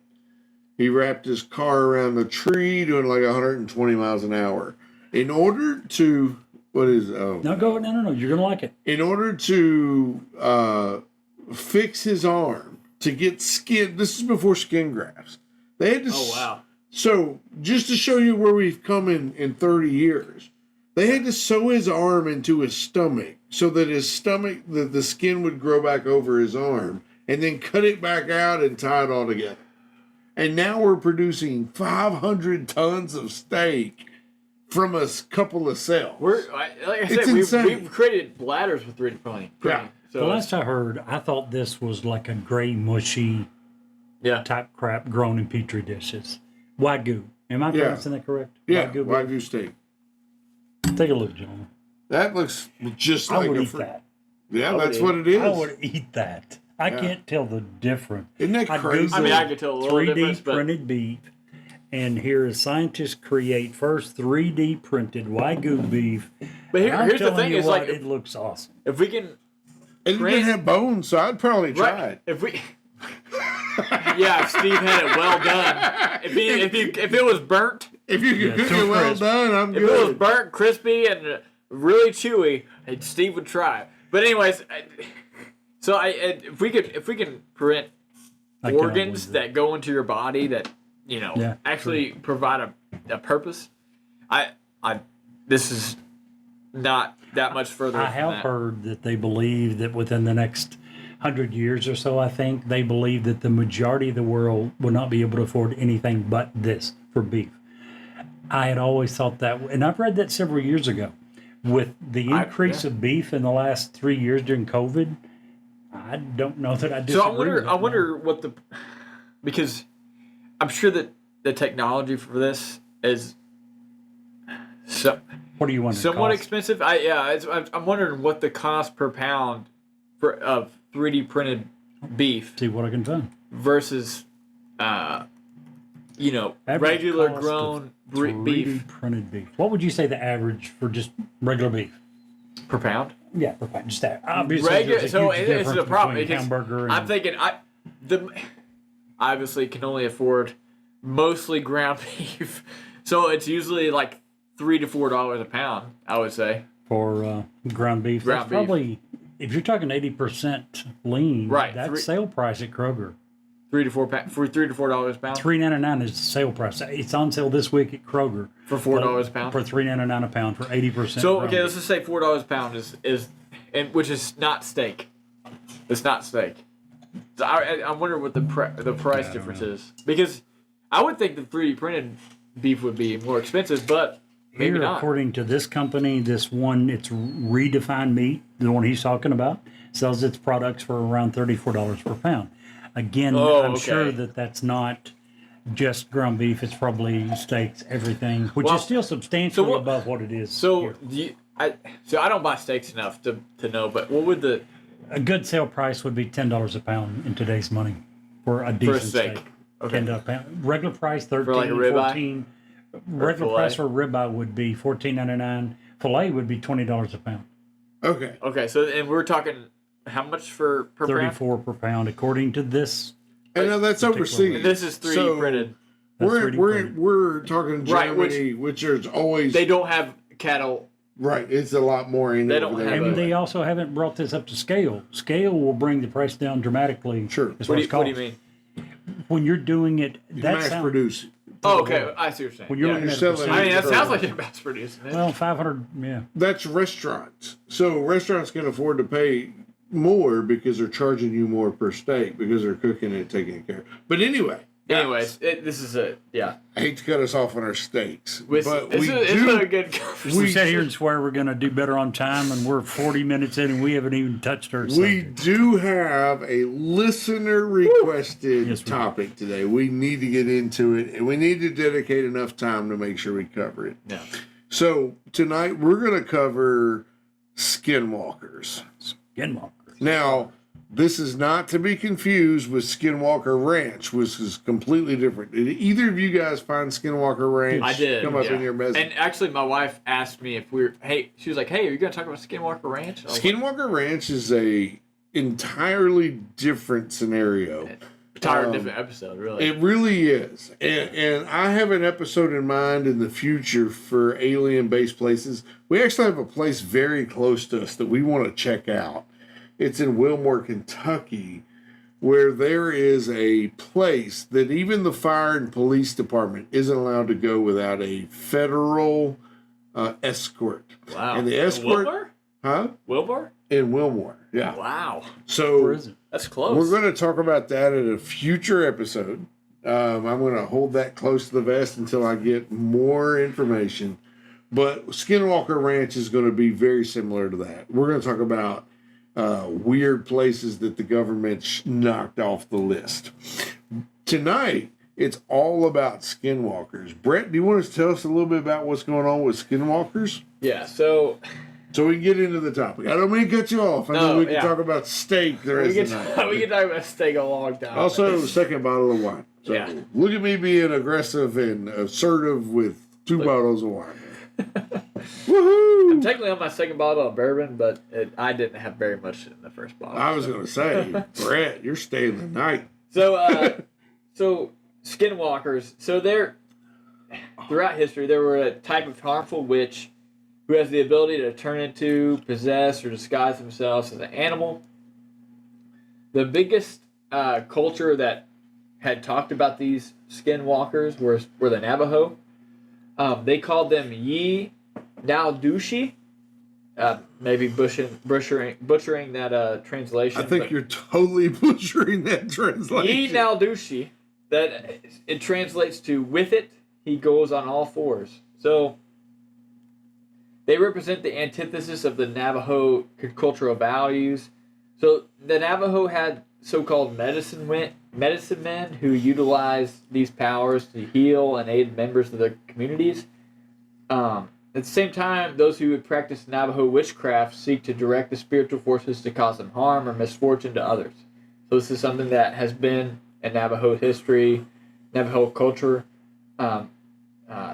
Speaker 3: He wrapped his car around the tree doing like 120 miles an hour. In order to,
Speaker 1: No, you're gonna like it.
Speaker 3: in order to fix his arm, to get skin, this is before skin grafts. They had to
Speaker 4: Oh wow!
Speaker 3: So, just to show you where we've come in 30 years, they had to sew his arm into his stomach so that his stomach, the skin would grow back over his arm, and then cut it back out and tie it all together. And now we're producing 500 tons of steak from a couple of cells.
Speaker 4: Like I
Speaker 3: It's
Speaker 4: said,
Speaker 3: insane.
Speaker 4: we've created bladders with 3D printing.
Speaker 3: Yeah.
Speaker 4: So
Speaker 1: The last I heard, I thought this was like a gray, mushy
Speaker 4: yeah.
Speaker 1: type crap grown in petri dishes. Wagyu. Am I
Speaker 3: Yeah.
Speaker 1: pronouncing that correct?
Speaker 3: Yeah,
Speaker 1: Wagyu.
Speaker 3: Wagyu steak.
Speaker 1: Take a look, gentlemen.
Speaker 3: That looks just
Speaker 1: I
Speaker 3: like
Speaker 1: would
Speaker 3: a
Speaker 1: eat that.
Speaker 3: Yeah,
Speaker 4: I
Speaker 3: that's
Speaker 4: would
Speaker 3: what it is.
Speaker 1: I would eat that. I can't tell the difference.
Speaker 3: Isn't that
Speaker 1: I
Speaker 3: crazy?
Speaker 1: Googled
Speaker 4: I mean, I could tell a little
Speaker 1: 3D
Speaker 4: difference, but
Speaker 1: printed beef, and here is scientists create first 3D printed Wagyu beef.
Speaker 4: but
Speaker 1: And I'm
Speaker 4: here's the
Speaker 1: telling
Speaker 4: thing:
Speaker 1: you
Speaker 4: is
Speaker 1: what,
Speaker 4: like
Speaker 1: it looks awesome.
Speaker 4: if we can,
Speaker 3: And it
Speaker 4: print-
Speaker 3: didn't have bones, so I'd probably try
Speaker 4: right?
Speaker 3: it.
Speaker 4: If we, yeah, if Steve had it well done. If it was burnt,
Speaker 3: If you
Speaker 1: Yeah,
Speaker 3: can cook
Speaker 1: so
Speaker 3: it well
Speaker 1: crisp.
Speaker 3: done, I'm
Speaker 4: if it was
Speaker 3: good.
Speaker 4: burnt, crispy, and really chewy, Steve would try it. But anyways, if we can print
Speaker 1: I cannot
Speaker 4: organs
Speaker 1: believe
Speaker 4: that go into your body that
Speaker 1: Yeah,
Speaker 4: actually provide a purpose, this is not that much further.
Speaker 1: I
Speaker 4: from
Speaker 1: have
Speaker 4: that.
Speaker 1: heard that they believe that within the next 100 years or so, I think, they believe that the majority of the world will not be able to afford anything but this for beef. I had always thought that, and I've read that several years ago. With the increase of beef in the last 3 years during COVID, I don't know that I disagree.
Speaker 4: So
Speaker 1: with
Speaker 4: I
Speaker 1: it.
Speaker 4: wonder what because I'm sure that the technology for this is
Speaker 1: What do you want?
Speaker 4: somewhat expensive. I'm wondering what the cost per pound of 3D printed beef
Speaker 1: See what I can find.
Speaker 4: versus,
Speaker 1: Average
Speaker 4: regular
Speaker 1: cost
Speaker 4: grown
Speaker 1: of 3D
Speaker 4: beef
Speaker 1: printed beef. What would you say the average for just regular beef?
Speaker 4: per pound.
Speaker 1: Yeah, per pound. Just that. Obviously, there's a
Speaker 4: So
Speaker 1: huge
Speaker 4: it's
Speaker 1: difference
Speaker 4: a problem
Speaker 1: between
Speaker 4: because
Speaker 1: hamburger and
Speaker 4: I'm thinking I obviously can only afford mostly ground beef, so it's usually like $3 to $4 a pound. I would say.
Speaker 1: for ground beef.
Speaker 4: Ground
Speaker 1: That's
Speaker 4: beef.
Speaker 1: probably, if you're talking 80% lean,
Speaker 4: Right,
Speaker 1: that's sale price at Kroger.
Speaker 4: $3 to $4 a pound
Speaker 1: $3.99 is the sale price. It's on sale this week at Kroger
Speaker 4: for $4 a pound.
Speaker 1: for $3.99 a pound for 80%.
Speaker 4: So
Speaker 1: ground
Speaker 4: okay, let's
Speaker 1: beef.
Speaker 4: just say $4 a pound is which is not steak. It's not steak. So I wonder what the price difference is because I would think the 3D printed beef would be more expensive, but maybe
Speaker 1: Here,
Speaker 4: not.
Speaker 1: according to this company, this one, it's Redefined Meat, the one he's talking about, sells its products for around $34 per pound. Again,
Speaker 4: Oh,
Speaker 1: I'm
Speaker 4: okay.
Speaker 1: sure that that's not just ground beef. It's probably steaks, everything, which
Speaker 4: Well,
Speaker 1: is still substantially
Speaker 4: what-
Speaker 1: above what it is.
Speaker 4: So
Speaker 1: here.
Speaker 4: I don't buy steaks enough to know, but what would the
Speaker 1: A good sale price would be $10 a pound in today's money for a decent
Speaker 4: steak?
Speaker 1: steak.
Speaker 4: Okay.
Speaker 1: $10 a pound. Regular price, 13,
Speaker 4: For like a ribeye?
Speaker 1: 14. Regular
Speaker 4: fillet?
Speaker 1: price for ribeye would be $14.99. Filet would be $20 a pound.
Speaker 3: Okay.
Speaker 4: Okay, so and we're talking how much per pound?
Speaker 1: 34 per pound, according to this.
Speaker 3: And now that's overseas.
Speaker 4: And this is 3D
Speaker 3: So,
Speaker 4: printed.
Speaker 1: That's
Speaker 3: We're
Speaker 1: 3D
Speaker 3: we're
Speaker 1: printed.
Speaker 3: we're talking
Speaker 4: Right,
Speaker 3: Germany, which is always
Speaker 4: They don't have cattle.
Speaker 3: right. It's a lot more in
Speaker 4: They
Speaker 3: over
Speaker 4: don't
Speaker 3: there.
Speaker 4: have
Speaker 1: And they also haven't brought this up to scale. Scale will bring the price down dramatically.
Speaker 3: Sure.
Speaker 1: As
Speaker 4: What
Speaker 1: far
Speaker 4: do
Speaker 1: as
Speaker 4: you, what do you
Speaker 1: cost.
Speaker 4: mean?
Speaker 1: When you're doing it, that
Speaker 3: mass
Speaker 1: sounds
Speaker 3: produce.
Speaker 4: Oh, okay. I see what you're saying.
Speaker 1: when you're
Speaker 4: Yeah.
Speaker 1: looking at
Speaker 3: You're
Speaker 1: a
Speaker 3: selling
Speaker 4: I mean,
Speaker 1: percentage.
Speaker 4: that sounds like you're mass producing it.
Speaker 1: Well, 500, yeah.
Speaker 3: That's restaurants. So restaurants can afford to pay more because they're charging you more per steak because they're cooking and taking care. But anyway,
Speaker 4: Anyways, this is a
Speaker 5: I hate to cut us off on our steaks,
Speaker 4: This
Speaker 5: but
Speaker 4: is a good conversation.
Speaker 1: We sat here and swear we're going to do better on time, and we're 40 minutes in, and we haven't even touched our
Speaker 5: we
Speaker 1: subject.
Speaker 5: do have a listener requested
Speaker 1: Yes, we do.
Speaker 5: topic today. We need to get into it, and we need to dedicate enough time to make sure we cover it.
Speaker 4: Yeah.
Speaker 5: So tonight we're going to cover skinwalkers.
Speaker 1: Skinwalkers.
Speaker 5: Now, this is not to be confused with Skinwalker Ranch, which is completely different. Did either of you guys find Skinwalker Ranch
Speaker 4: I did.
Speaker 5: come up
Speaker 4: yeah.
Speaker 5: in your message?
Speaker 4: And actually, my wife asked me if she was like, "Hey, are you going to talk about Skinwalker Ranch?" I was like,
Speaker 5: Skinwalker Ranch is a entirely different scenario.
Speaker 4: entirely different episode, really.
Speaker 5: It really is. And I have an episode in mind in the future for alien-based places. We actually have a place very close to us that we want to check out. It's in Wilmore, Kentucky, where there is a place that even the fire and police department isn't allowed to go without a federal escort.
Speaker 4: Wow.
Speaker 5: And the escort...
Speaker 4: Wilbur?
Speaker 5: Huh?
Speaker 4: Wilbur?
Speaker 5: In Wilmore, yeah.
Speaker 4: Wow.
Speaker 5: So...
Speaker 1: Where is it?
Speaker 4: That's close.
Speaker 5: we're going to talk about that in a future episode. I'm going to hold that close to the vest until I get more information. But Skinwalker Ranch is going to be very similar to that. We're going to talk about weird places that the government knocked off the list. Tonight, it's all about skinwalkers. Brett, do you want to tell us a little bit about what's going on with skinwalkers?
Speaker 4: Yeah, so
Speaker 5: So we can get into the topic. I don't mean to cut you off. I know we can talk about steak the rest
Speaker 4: we
Speaker 5: of the night.
Speaker 4: can talk about steak a long time.
Speaker 5: Also, second bottle of wine. So
Speaker 4: Yeah.
Speaker 5: look at me being aggressive and assertive with 2 bottles of wine. Woohoo!
Speaker 4: I'm technically on my second bottle of bourbon, but I didn't have very much in the first bottle.
Speaker 5: I was going to say, Brett, you're staying the night.
Speaker 4: So, so skinwalkers. So throughout history, there were a type of harmful witch who has the ability to turn into, possess, or disguise themselves as an animal. The biggest culture that had talked about these skinwalkers were the Navajo. They called them Yi Naldushi. Maybe butchering that translation.
Speaker 5: I think
Speaker 4: but
Speaker 5: you're totally butchering that translation.
Speaker 4: Yi Naldushi. That it translates to "with it, he goes on all fours." So they represent the antithesis of the Navajo cultural values. So the Navajo had so-called medicine men who utilized these powers to heal and aid members of their communities. At the same time, those who would practice Navajo witchcraft seek to direct the spiritual forces to cause them harm or misfortune to others. So this is something that has been in Navajo history, Navajo culture,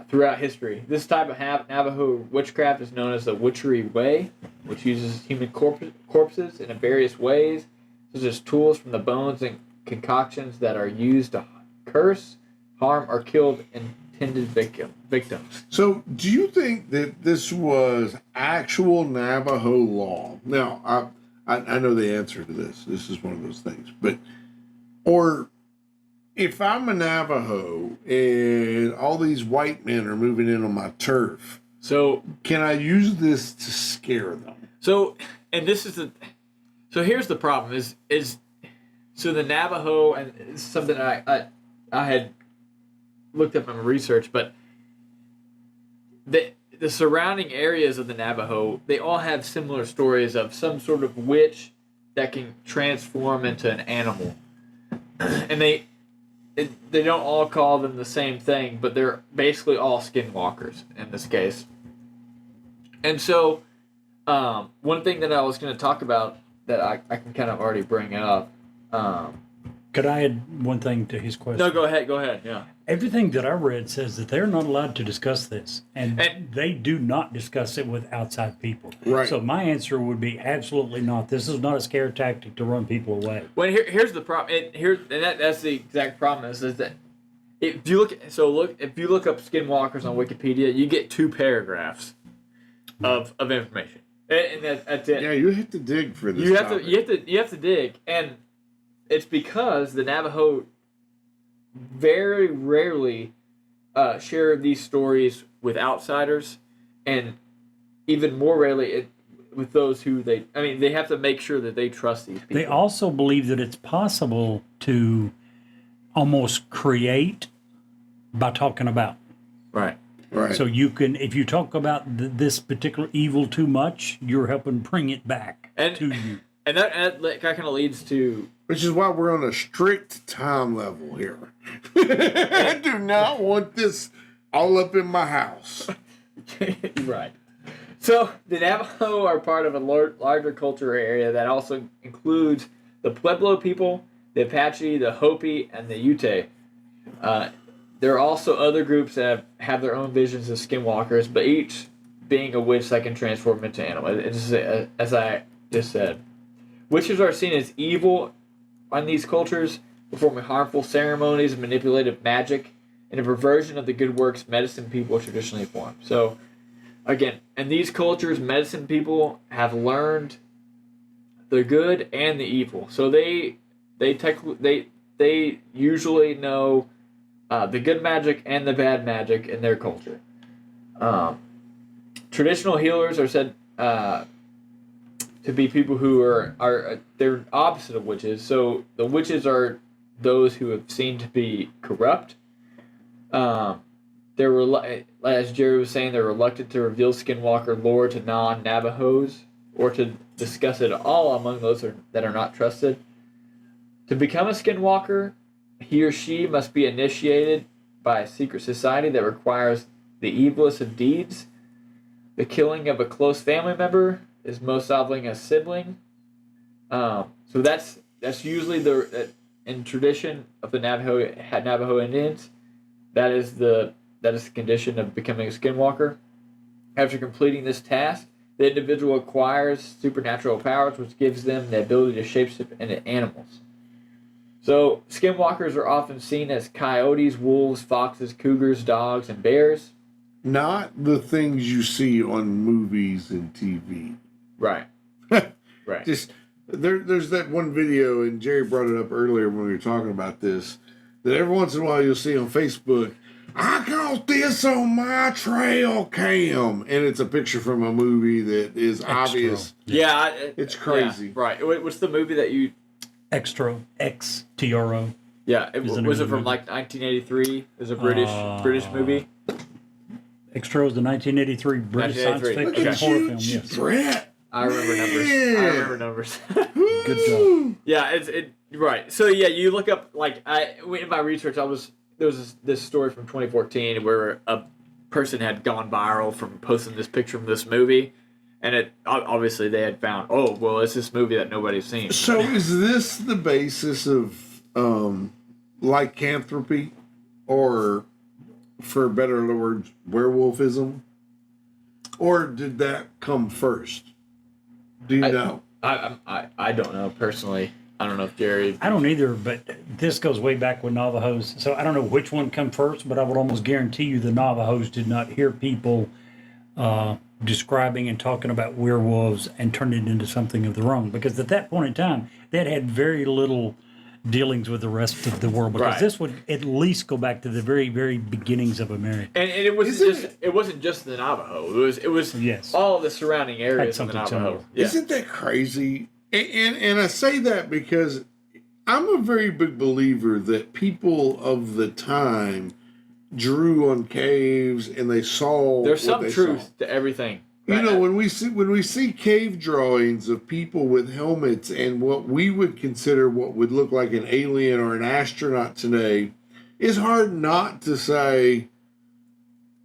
Speaker 4: throughout history. This type of Navajo witchcraft is known as the witchery way, which uses human corpses in various ways, such as tools from the bones and concoctions that are used to curse, harm, or kill intended victims.
Speaker 5: So, do you think that this was actual Navajo law? Now, I know the answer to this. This is one of those things. Or if I'm a Navajo and all these white men are moving in on my turf,
Speaker 4: So,
Speaker 5: can I use this to scare them?
Speaker 4: and this is so here's the problem is so the Navajo, and it's something I had looked up in my research, but the surrounding areas of the Navajo, they all have similar stories of some sort of witch that can transform into an animal, and they don't all call them the same thing, but they're basically all skinwalkers in this case. And so, one thing that I was going to talk about that I can kind of already bring up.
Speaker 1: Could I add one thing to his question?
Speaker 4: No, go ahead, yeah.
Speaker 1: Everything that I read says that they're not allowed to discuss this, and they do not discuss it with outside people.
Speaker 5: Right.
Speaker 1: So my answer would be absolutely not. This is not a scare tactic to run people away.
Speaker 4: Well, here's the problem. That's the exact problem is that if you look up skinwalkers on Wikipedia, you get 2 paragraphs of information, and that's it.
Speaker 5: Yeah, you have to dig for this.
Speaker 4: You have to dig, and it's because the Navajo very rarely share these stories with outsiders, and even more rarely with those who they have to make sure that they trust these people.
Speaker 1: They also believe that it's possible to almost create by talking about.
Speaker 4: Right.
Speaker 5: Right.
Speaker 1: So you can, if you talk about this particular evil too much, you're helping bring it back to you.
Speaker 4: And that kind of leads to...
Speaker 5: Which is why we're on a strict time level here. I do not want this all up in my house.
Speaker 4: Right. So the Navajo are part of a larger culture area that also includes the Pueblo people, the Apache, the Hopi, and the Ute. There are also other groups that have their own visions of skinwalkers, but each being a witch that can transform into animals. As I just said, witches are seen as evil in these cultures, performing harmful ceremonies, manipulative magic, and a perversion of the good works medicine people traditionally perform. So, again, in these cultures, medicine people have learned the good and the evil. So they usually know the good magic and the bad magic in their culture. Traditional healers are said to be people who are they're opposite of witches. So the witches are those who have seen to be corrupt. As Jerry was saying, they're reluctant to reveal skinwalker lore to non-Navajos or to discuss it at all among those that are not trusted. To become a skinwalker, he or she must be initiated by a secret society that requires the evilest of deeds. The killing of a close family member is most often a sibling. So that's usually in tradition of the Navajo Indians. That is the condition of becoming a skinwalker. After completing this task, the individual acquires supernatural powers, which gives them the ability to shapeshift into animals. So, skinwalkers are often seen as coyotes, wolves, foxes, cougars, dogs, and bears.
Speaker 5: Not the things you see on movies and TV.
Speaker 4: Right. Right.
Speaker 5: Just there's that one video, and Jerry brought it up earlier when we were talking about this, that every once in a while you'll see on Facebook, I caught this on my trail cam, and it's a picture from a movie that is obvious.
Speaker 4: Yeah.
Speaker 5: It's crazy.
Speaker 4: Yeah, right. What's the movie that you...
Speaker 1: Xtro, X-T-R-O.
Speaker 4: Yeah, was it from like 1983? It was a British movie.
Speaker 1: Xtro is the 1983 British science fiction horror film. Yes,
Speaker 5: Brett.
Speaker 4: I remember numbers.
Speaker 1: good job.
Speaker 4: Yeah, right. So yeah, you look up in my research, there was this story from 2014 where a person had gone viral from posting this picture from this movie. And it obviously they had found, it's this movie that nobody's seen.
Speaker 5: So is this the basis of lycanthropy, or, for better words, werewolfism? Or did that come first? Do you know?
Speaker 4: I don't know personally. I don't know if Jerry...
Speaker 1: I don't either, but this goes way back with Navajos. So I don't know which one come first, but I would almost guarantee you the Navajos did not hear people... describing and talking about werewolves and turned it into something of their own. Because at that point in time, they had very little dealings with the rest of the world. Because this would at least go back to the very, very beginnings of America.
Speaker 4: And it wasn't just the Navajo. It was
Speaker 1: yes.
Speaker 4: all of the surrounding areas of the Navajo.
Speaker 5: Yeah. Isn't that crazy? And I say that because I'm a very big believer that people of the time drew on caves and they saw.
Speaker 4: There's some truth to everything.
Speaker 5: You know, when we see cave drawings of people with helmets and what we would consider what would look like an alien or an astronaut today, it's hard not to say,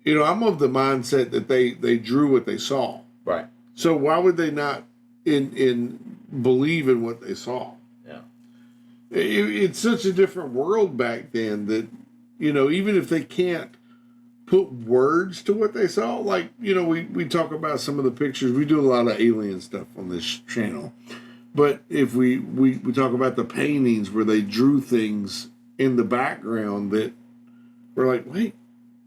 Speaker 5: I'm of the mindset that they drew what they saw.
Speaker 4: Right.
Speaker 5: So why would they not believe in what they saw?
Speaker 4: Yeah.
Speaker 5: It's such a different world back then that, even if they can't put words to what they saw, like, we talk about some of the pictures. We do a lot of alien stuff on this channel. But if we talk about the paintings where they drew things in the background that we're like, wait,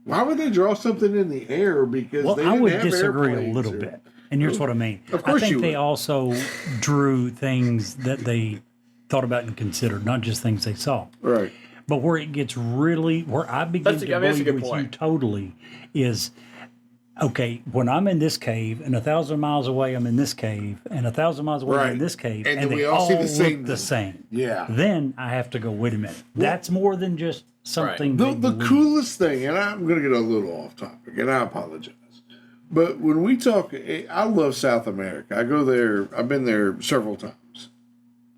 Speaker 5: why would they draw something in the air? Because they didn't
Speaker 1: I would
Speaker 5: have
Speaker 1: disagree a
Speaker 5: airplanes
Speaker 1: little bit. And here's what I mean.
Speaker 5: Of course
Speaker 1: I think
Speaker 5: you
Speaker 1: they
Speaker 5: would.
Speaker 1: also drew things that they thought about and considered, not just things they saw.
Speaker 5: Right.
Speaker 1: But where it gets really, where I begin to believe with you totally is, okay, when I'm in this cave and 1,000 miles away, I'm in this cave and 1,000 miles away, I'm in
Speaker 5: Right.
Speaker 1: this cave,
Speaker 5: And
Speaker 1: and
Speaker 5: then
Speaker 1: they
Speaker 5: we all see the
Speaker 1: look
Speaker 5: same
Speaker 1: the
Speaker 5: thing.
Speaker 1: same.
Speaker 5: Yeah.
Speaker 1: Then I have to go, wait a minute. That's more than just something.
Speaker 5: The
Speaker 1: they believe.
Speaker 5: coolest thing, and I'm going to get a little off topic, and I apologize. But when we talk, I love South America. I go there, I've been there several times.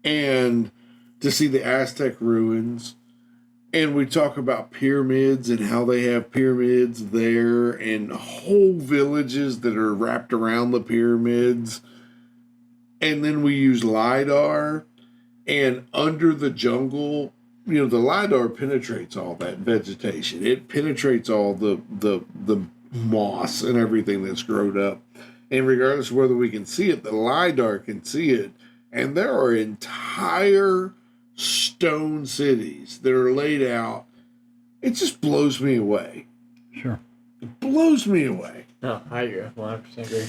Speaker 5: And to see the Aztec ruins, and we talk about pyramids and how they have pyramids there and whole villages that are wrapped around the pyramids. And then we use LiDAR, and under the jungle, you know, the LiDAR penetrates all that vegetation. It penetrates all the moss and everything that's grown up. And regardless of whether we can see it, the LiDAR can see it. And there are entire stone cities that are laid out. It just blows me away.
Speaker 1: Sure.
Speaker 5: It blows me away.
Speaker 4: No, I agree. 100% agree.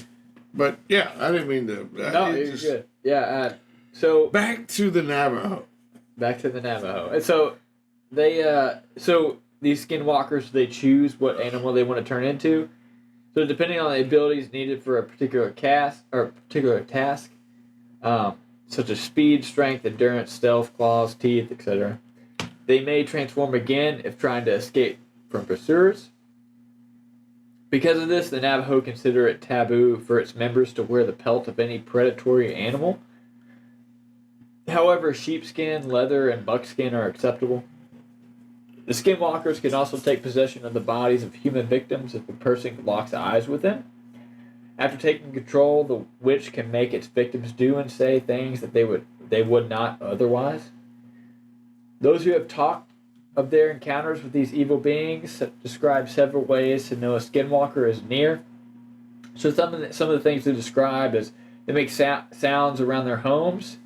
Speaker 5: But yeah, I didn't mean to.
Speaker 4: No, you're good. Yeah. So
Speaker 5: Back to the Navajo.
Speaker 4: back to the Navajo. And so they so these skinwalkers, they choose what animal they want to turn into. So depending on the abilities needed for a particular task, such as speed, strength, endurance, stealth, claws, teeth, etc., they may transform again if trying to escape from pursuers. Because of this, the Navajo consider it taboo for its members to wear the pelt of any predatory animal. However, sheepskin, leather, and buckskin are acceptable. The skinwalkers can also take possession of the bodies of human victims if the person locks eyes with them. After taking control, the witch can make its victims do and say things that they would not otherwise. Those who have talked of their encounters with these evil beings describe several ways to know a skinwalker is near. So some of the things they describe is they make sounds around their homes,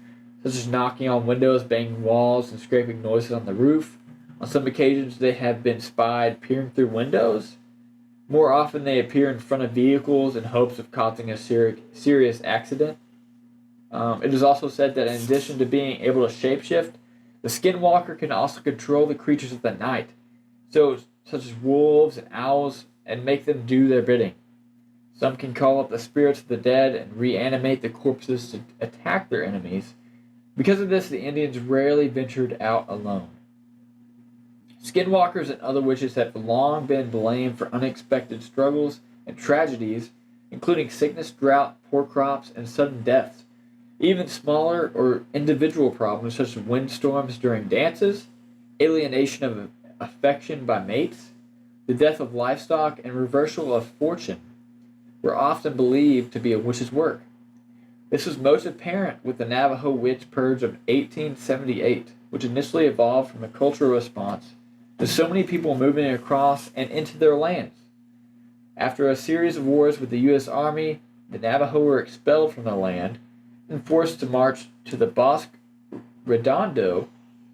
Speaker 4: such as knocking on windows, banging walls, and scraping noises on the roof. On some occasions, they have been spied peering through windows. More often, they appear in front of vehicles in hopes of causing a serious accident. It is also said that in addition to being able to shapeshift, the skinwalker can also control the creatures of the night, such as wolves and owls, and make them do their bidding. Some can call up the spirits of the dead and reanimate the corpses to attack their enemies. Because of this, the Indians rarely ventured out alone. Skinwalkers and other witches have long been blamed for unexpected struggles and tragedies, including sickness, drought, poor crops, and sudden deaths. Even smaller or individual problems such as windstorms during dances, alienation of affection by mates, the death of livestock, and reversal of fortune were often believed to be a witch's work. This was most apparent with the Navajo witch purge of 1878, which initially evolved from a cultural response to so many people moving across and into their lands. After a series of wars with the U.S. Army, the Navajo were expelled from the land and forced to march to the Bosque Redondo,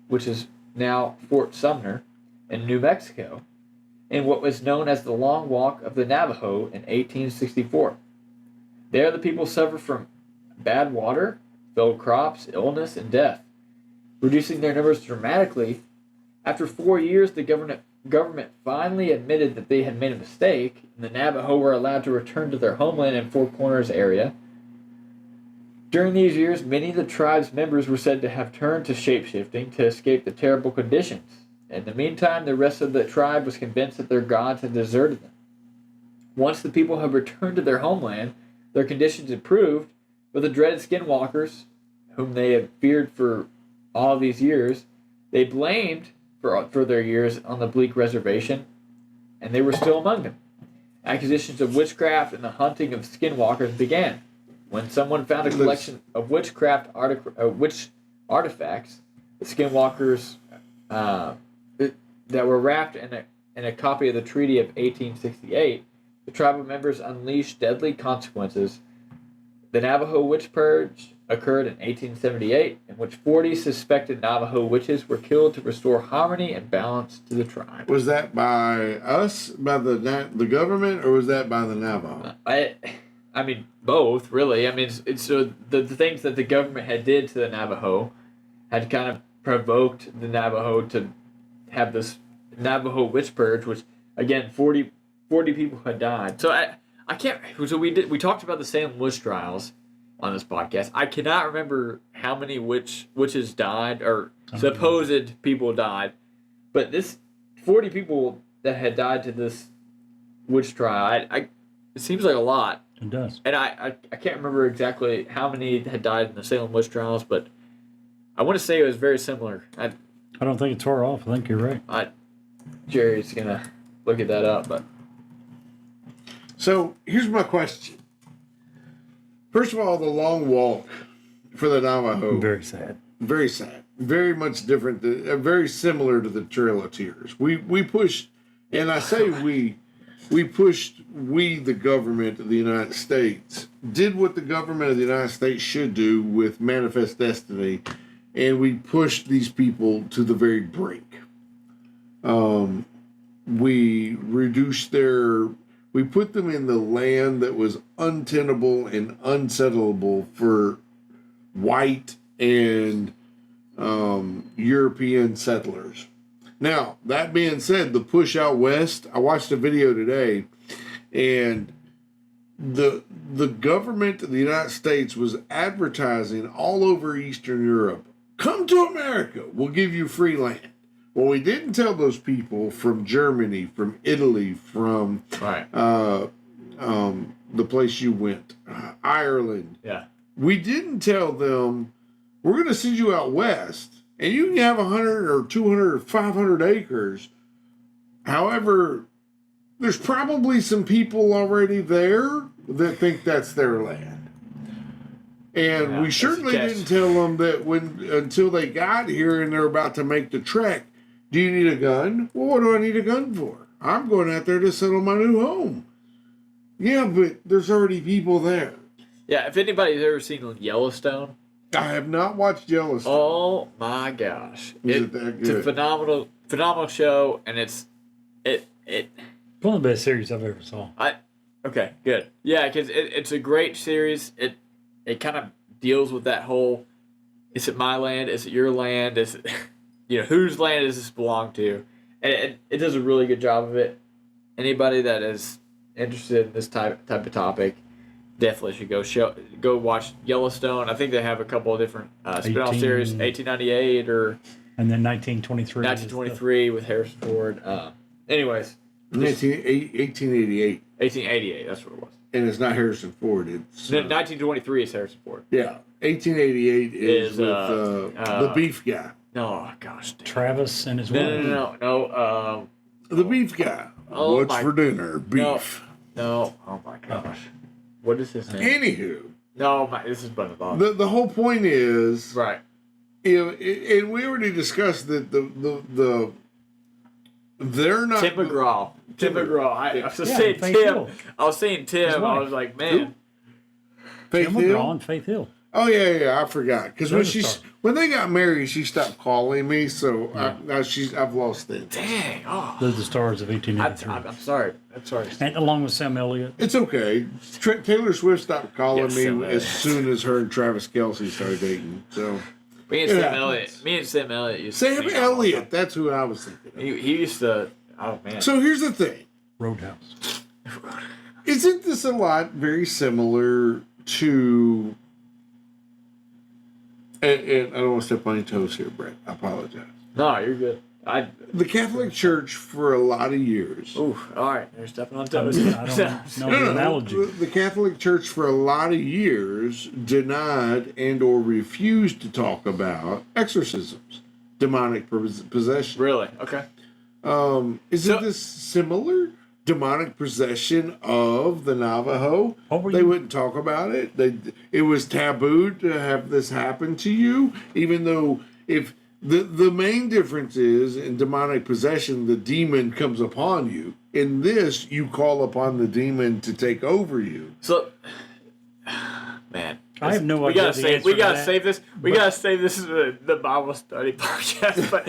Speaker 4: which is now Fort Sumner, in New Mexico, in what was known as the Long Walk of the Navajo in 1864. There the people suffered from bad water, failed crops, illness, and death, reducing their numbers dramatically. After 4 years, the government finally admitted that they had made a mistake, and the Navajo were allowed to return to their homeland in Four Corners area. During these years, many of the tribe's members were said to have turned to shapeshifting to escape the terrible conditions. In the meantime, the rest of the tribe was convinced that their gods had deserted them. Once the people had returned to their homeland, their conditions improved, but the dreaded skinwalkers, whom they had feared for all these years, they blamed for their years on the bleak reservation, and they were still among them. Accusations of witchcraft and the hunting of skinwalkers began. When someone found a collection of witch artifacts, the skinwalkers that were wrapped in a copy of the Treaty of 1868, the tribal members unleashed deadly consequences. The Navajo witch purge occurred in 1878, in which 40 suspected Navajo witches were killed to restore harmony and balance to the tribe.
Speaker 5: Was that by us, by the government, or was that by the Navajo?
Speaker 4: I mean, both, really. I mean, it's so the things that the government had did to the Navajo had kind of provoked the Navajo to have this Navajo witch purge, which, again, 40 people had died. So I can't. So we talked about the Salem witch trials on this podcast. I cannot remember how many witches died or supposed people died, but this 40 people that had died to this witch trial. It seems like a lot.
Speaker 1: It does.
Speaker 4: And I can't remember exactly how many had died in the Salem witch trials, but I want to say it was very similar.
Speaker 1: I don't think it's far off. I think you're right.
Speaker 4: Jerry's gonna look at that up, but
Speaker 5: So here's my question. First of all, the long walk for the Navajo.
Speaker 1: Very sad.
Speaker 5: Very sad. Very much different. Very similar to the Trail of Tears. We pushed, and I say we pushed. We, the government of the United States, did what the government of the United States should do with Manifest Destiny, and we pushed these people to the very brink. We reduced we put them in the land that was untenable and unsettleable for white and European settlers. Now, that being said, the push out west, I watched a video today, and the government of the United States was advertising all over Eastern Europe, come to America, we'll give you free land. Well, we didn't tell those people from Germany, from Italy, from the place you went, Ireland.
Speaker 4: yeah.
Speaker 5: We didn't tell them, we're going to send you out west, and you can have 100 or 200 or 500 acres. However, there's probably some people already there that think that's their land. And
Speaker 4: Yeah,
Speaker 5: we certainly
Speaker 4: that's a
Speaker 5: didn't tell them that until they got here and they're about to make the trek, do you need a gun? Well, what do I need a gun for? I'm going out there to settle my new home. Yeah, but there's already people there.
Speaker 4: Yeah, if anybody's ever seen Yellowstone,
Speaker 5: I have not watched Yellowstone.
Speaker 4: oh my gosh.
Speaker 5: Is it that
Speaker 4: It's a
Speaker 5: good?
Speaker 4: phenomenal show, and it's
Speaker 1: One of the best series I've ever saw.
Speaker 4: okay, good. Yeah, because it's a great series. It kind of deals with that whole, is it my land? Is it your land? Is it, whose land does this belong to? And it does a really good job of it. Anybody that is interested in this type of topic definitely should go watch Yellowstone. I think they have a couple of different spin-off series, 1898 or
Speaker 1: And then 1923.
Speaker 4: 1923 with Harrison Ford. Anyways,
Speaker 5: 1888.
Speaker 4: 1888, that's what it was.
Speaker 5: And it's not Harrison Ford. It's
Speaker 4: 1923 is Harrison Ford.
Speaker 5: yeah. 1888 is with
Speaker 4: uh,
Speaker 5: the beef guy.
Speaker 4: Oh gosh, damn.
Speaker 1: Travis and his
Speaker 4: No,
Speaker 1: wife.
Speaker 4: no.
Speaker 5: The beef guy.
Speaker 4: Oh
Speaker 5: What's
Speaker 4: my-
Speaker 5: for dinner? Beef.
Speaker 4: No. Oh my gosh. What is his name?
Speaker 5: Anywho,
Speaker 4: No, this is Brother Bob.
Speaker 5: the whole point is,
Speaker 4: Right.
Speaker 5: and we already discussed that they're not
Speaker 4: Tim McGraw. Tim McGraw. I was
Speaker 1: Yeah,
Speaker 4: saying
Speaker 1: Faith
Speaker 4: Tim.
Speaker 1: Hill.
Speaker 4: I was saying
Speaker 1: His
Speaker 4: Tim. I
Speaker 1: wife.
Speaker 4: was like, man.
Speaker 5: Faith
Speaker 1: Tim
Speaker 5: Hill?
Speaker 1: McGraw and Faith Hill.
Speaker 5: Oh yeah, I forgot because
Speaker 1: They're the
Speaker 5: when they got married, she stopped calling me, so I've lost it.
Speaker 4: Dang. Oh.
Speaker 1: They're the stars of 1883.
Speaker 4: I'm sorry. I'm sorry.
Speaker 1: And along with Sam Elliott.
Speaker 5: It's okay. Taylor Swift stopped calling
Speaker 4: Yes, Sam
Speaker 5: me
Speaker 4: Elliott.
Speaker 5: as soon as her and Travis Kelce started dating. So
Speaker 4: Me and
Speaker 5: It
Speaker 4: Sam
Speaker 5: happens.
Speaker 4: Elliott. Me and Sam Elliott used to
Speaker 5: Sam
Speaker 4: hang out all the
Speaker 5: Elliott, that's who I was thinking
Speaker 4: time.
Speaker 5: of.
Speaker 4: He used to. Oh man.
Speaker 5: So here's the thing.
Speaker 1: Roadhouse.
Speaker 5: Isn't this a lot very similar to... And I don't want to step on your toes here, Brett. I apologize.
Speaker 4: No, you're good.
Speaker 5: The Catholic Church for a lot of years...
Speaker 4: Ooh, all right. You're stepping on
Speaker 1: I
Speaker 4: toes.
Speaker 1: don't know the analogy.
Speaker 5: The Catholic Church for a lot of years denied and or refused to talk about exorcisms, demonic possession.
Speaker 4: Really? Okay.
Speaker 5: Isn't this similar? Demonic possession of the Navajo.
Speaker 1: What were
Speaker 5: They
Speaker 1: you-
Speaker 5: wouldn't talk about it. It was taboo to have this happen to you, even though if the main difference is in demonic possession, the demon comes upon you. In this, you call upon the demon to take over you.
Speaker 4: So, man,
Speaker 1: I have no
Speaker 4: we
Speaker 1: idea
Speaker 4: gotta
Speaker 1: the
Speaker 4: save.
Speaker 1: answer
Speaker 4: We
Speaker 1: to
Speaker 4: gotta
Speaker 1: that,
Speaker 4: save this. We gotta save this as the Bible study podcast. But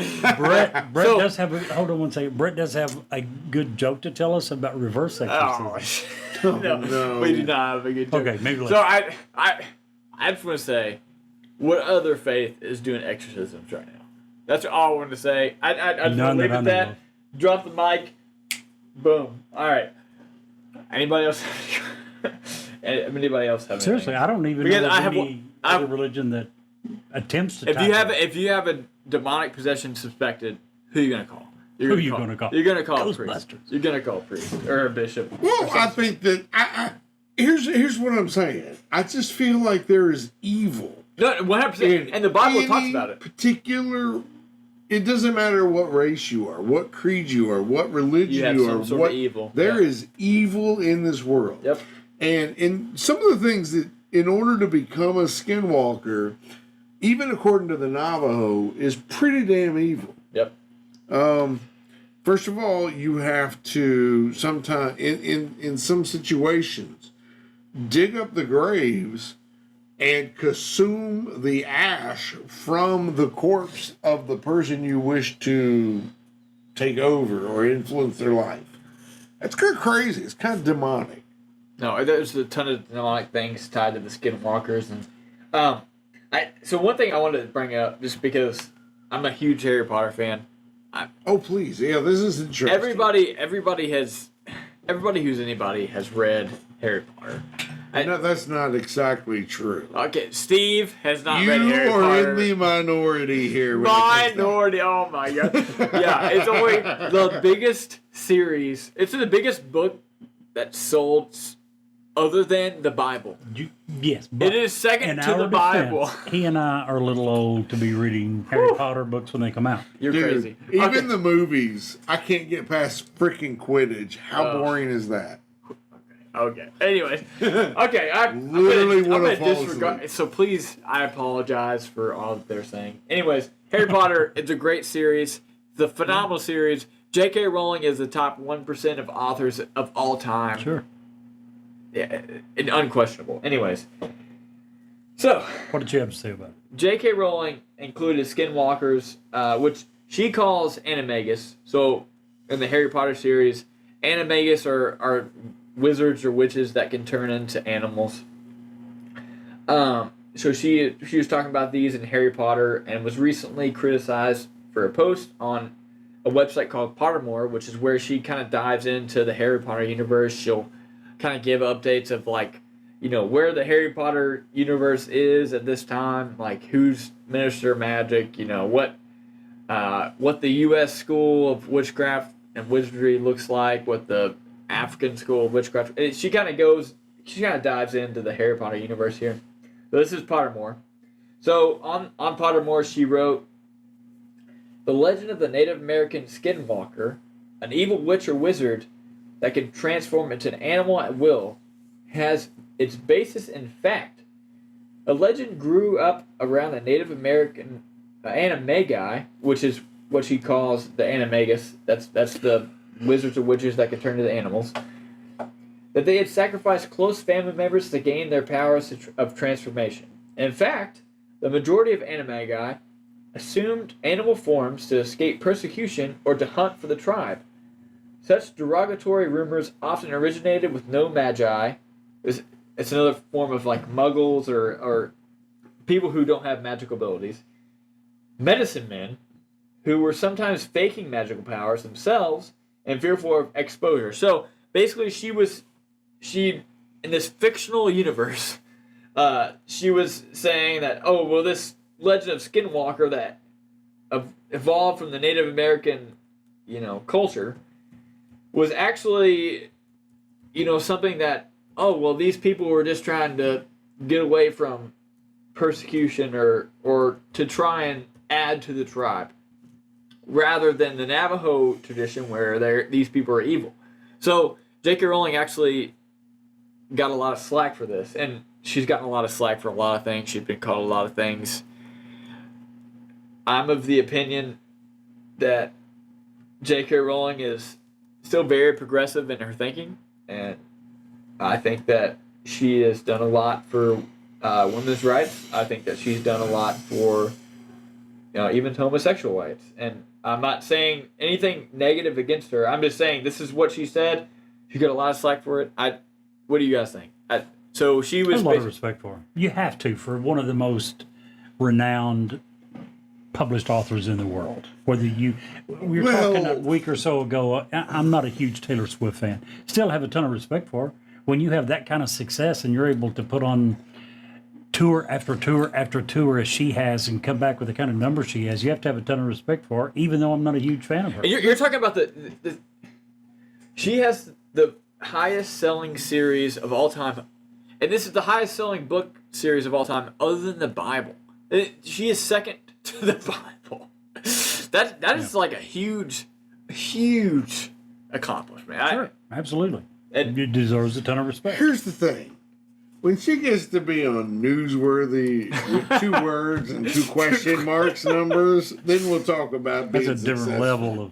Speaker 1: Brett
Speaker 4: So-
Speaker 1: does have hold on one second. Brett does have a good joke to tell us about reverse exorcism.
Speaker 4: oh, no,
Speaker 5: no.
Speaker 4: we do not have a good joke.
Speaker 1: Okay, maybe
Speaker 4: So
Speaker 1: later.
Speaker 4: I just want to say, what other faith is doing exorcisms right now? That's all I wanted to say. I just want
Speaker 1: None
Speaker 4: to leave
Speaker 1: that I
Speaker 4: it
Speaker 1: know
Speaker 4: at that.
Speaker 1: of.
Speaker 4: Drop the mic. Boom. All right. Anybody else? Anybody else have?
Speaker 1: Seriously,
Speaker 4: anything?
Speaker 1: I don't even
Speaker 4: Because
Speaker 1: know
Speaker 4: I
Speaker 1: of
Speaker 4: have
Speaker 1: any
Speaker 4: one-
Speaker 1: other religion that attempts to.
Speaker 4: If you have a demonic possession suspected, who are you gonna call?
Speaker 1: Who you gonna call?
Speaker 4: You're gonna call a priest.
Speaker 1: Ghostbusters.
Speaker 4: You're gonna call a priest or a bishop.
Speaker 5: Well, I think that here's what I'm saying. I just feel like there is evil.
Speaker 4: No, 100%. And the Bible talks about it.
Speaker 5: Particular. It doesn't matter what race you are, what creed you are, what religion
Speaker 4: You have
Speaker 5: you
Speaker 4: some
Speaker 5: are,
Speaker 4: sort
Speaker 5: what
Speaker 4: of evil.
Speaker 5: There
Speaker 4: Yeah.
Speaker 5: is evil in this world.
Speaker 4: Yep.
Speaker 5: And in some of the things that, in order to become a skinwalker, even according to the Navajo, is pretty damn evil.
Speaker 4: Yep.
Speaker 5: First of all, you have to sometimes, in some situations, dig up the graves and consume the ash from the corpse of the person you wish to take over or influence their life. That's kind of crazy. It's kind of demonic.
Speaker 4: No, there's a ton of demonic things tied to the skinwalkers, and so one thing I wanted to bring up, just because I'm a huge Harry Potter fan.
Speaker 5: Oh, please. Yeah, this is interesting.
Speaker 4: Everybody who's anybody has read Harry Potter.
Speaker 5: No, that's not exactly true.
Speaker 4: Okay, Steve has not
Speaker 5: You
Speaker 4: read Harry
Speaker 5: are
Speaker 4: Potter.
Speaker 5: in the minority here. when it comes to-
Speaker 4: Minority. Oh my god. Yeah, it's only the biggest series. It's the biggest book that's sold other than the Bible.
Speaker 1: Yes, but
Speaker 4: It is second
Speaker 1: in
Speaker 4: to
Speaker 1: our
Speaker 4: the Bible.
Speaker 1: defense, he and I are a little old to be reading Harry Potter books when they come out.
Speaker 4: You're
Speaker 5: Dude,
Speaker 4: crazy.
Speaker 5: even
Speaker 4: Okay.
Speaker 5: the movies, I can't get past freaking Quidditch. How boring is that?
Speaker 4: Okay. Anyways. Okay. I'm
Speaker 5: Literally
Speaker 4: gonna
Speaker 5: wanna fall
Speaker 4: disregard.
Speaker 5: asleep.
Speaker 4: So please, I apologize for all that they're saying. Anyways, Harry Potter. It's a great series. It's a phenomenal series. J.K. Rowling is the top 1% of authors of all time.
Speaker 1: Sure.
Speaker 4: Yeah, and unquestionable. Anyways. So,
Speaker 1: What did you have to say about it?
Speaker 4: J.K. Rowling included skinwalkers, which she calls animagus. So, in the Harry Potter series, animagus are wizards or witches that can turn into animals. So she was talking about these in Harry Potter and was recently criticized for a post on a website called Pottermore, which is where she kind of dives into the Harry Potter universe. She'll kind of give updates of where the Harry Potter universe is at this time, like who's Minister of Magic, what the U.S. School of Witchcraft and Wizardry looks like, what the African School of Witchcraft. She kind of dives into the Harry Potter universe here. So this is Pottermore. So on Pottermore, she wrote, "The legend of the Native American Skinwalker, an evil witch or wizard that can transform into an animal at will, has its basis in fact. A legend grew up around the Native American animagi, which is what she calls the animagus. That's the wizards or witches that can turn into animals. That they had sacrificed close family members to gain their powers of transformation. In fact, the majority of animagi assumed animal forms to escape persecution or to hunt for the tribe. Such derogatory rumors often originated with no magi. It's another form of like muggles or people who don't have magical abilities. Medicine men, who were sometimes faking magical powers themselves and fearful of exposure." So basically, she in this fictional universe, she was saying that, this legend of Skinwalker that evolved from the Native American, culture was actually, something that, these people were just trying to get away from persecution or to try and add to the tribe, rather than the Navajo tradition where these people are evil. So J.K. Rowling actually got a lot of slack for this, and she's gotten a lot of slack for a lot of things. She's been called a lot of things. I'm of the opinion that J.K. Rowling is still very progressive in her thinking, and I think that she has done a lot for women's rights. I think that she's done a lot for even homosexual rights. And I'm not saying anything negative against her. I'm just saying this is what she said. She got a lot of slack for it. What do you guys think? So she was.
Speaker 1: I have a lot of respect for her. You have to, for one of the most renowned published authors in the world. Whether we were talking a week or so ago, I'm not a huge Taylor Swift fan. Still have a ton of respect for her. When you have that kind of success and you're able to put on tour after tour after tour as she has and come back with the kind of numbers she has, you have to have a ton of respect for her, even though I'm not a huge fan of her.
Speaker 4: And you're talking about the she has the highest selling series of all time, and this is the highest selling book series of all time other than the Bible. She is second to the Bible. That is like a huge accomplishment.
Speaker 1: Sure, absolutely.
Speaker 4: And
Speaker 1: it deserves a ton of respect.
Speaker 5: Here's the thing. When she gets to be on newsworthy with 2 words and 2 question marks numbers, then we'll talk about being
Speaker 1: That's a different level of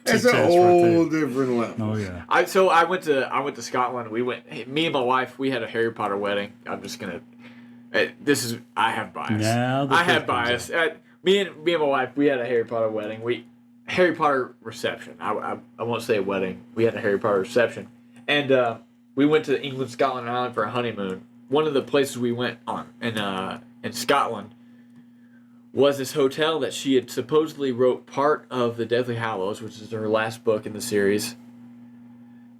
Speaker 5: That's
Speaker 1: success
Speaker 5: a whole different level.
Speaker 1: Oh yeah.
Speaker 4: I went to Scotland. Me and my wife, we had a Harry Potter wedding. I'm just gonna. I have bias.
Speaker 1: Now the
Speaker 4: I have
Speaker 1: truth comes
Speaker 4: bias. Me and my wife, we had a Harry Potter wedding. Harry Potter reception. I won't say a wedding. We had a Harry Potter reception, and we went to England, Scotland, and Ireland for a honeymoon. One of the places we went on in Scotland was this hotel that she had supposedly wrote part of the Deathly Hallows, which is her last book in the series.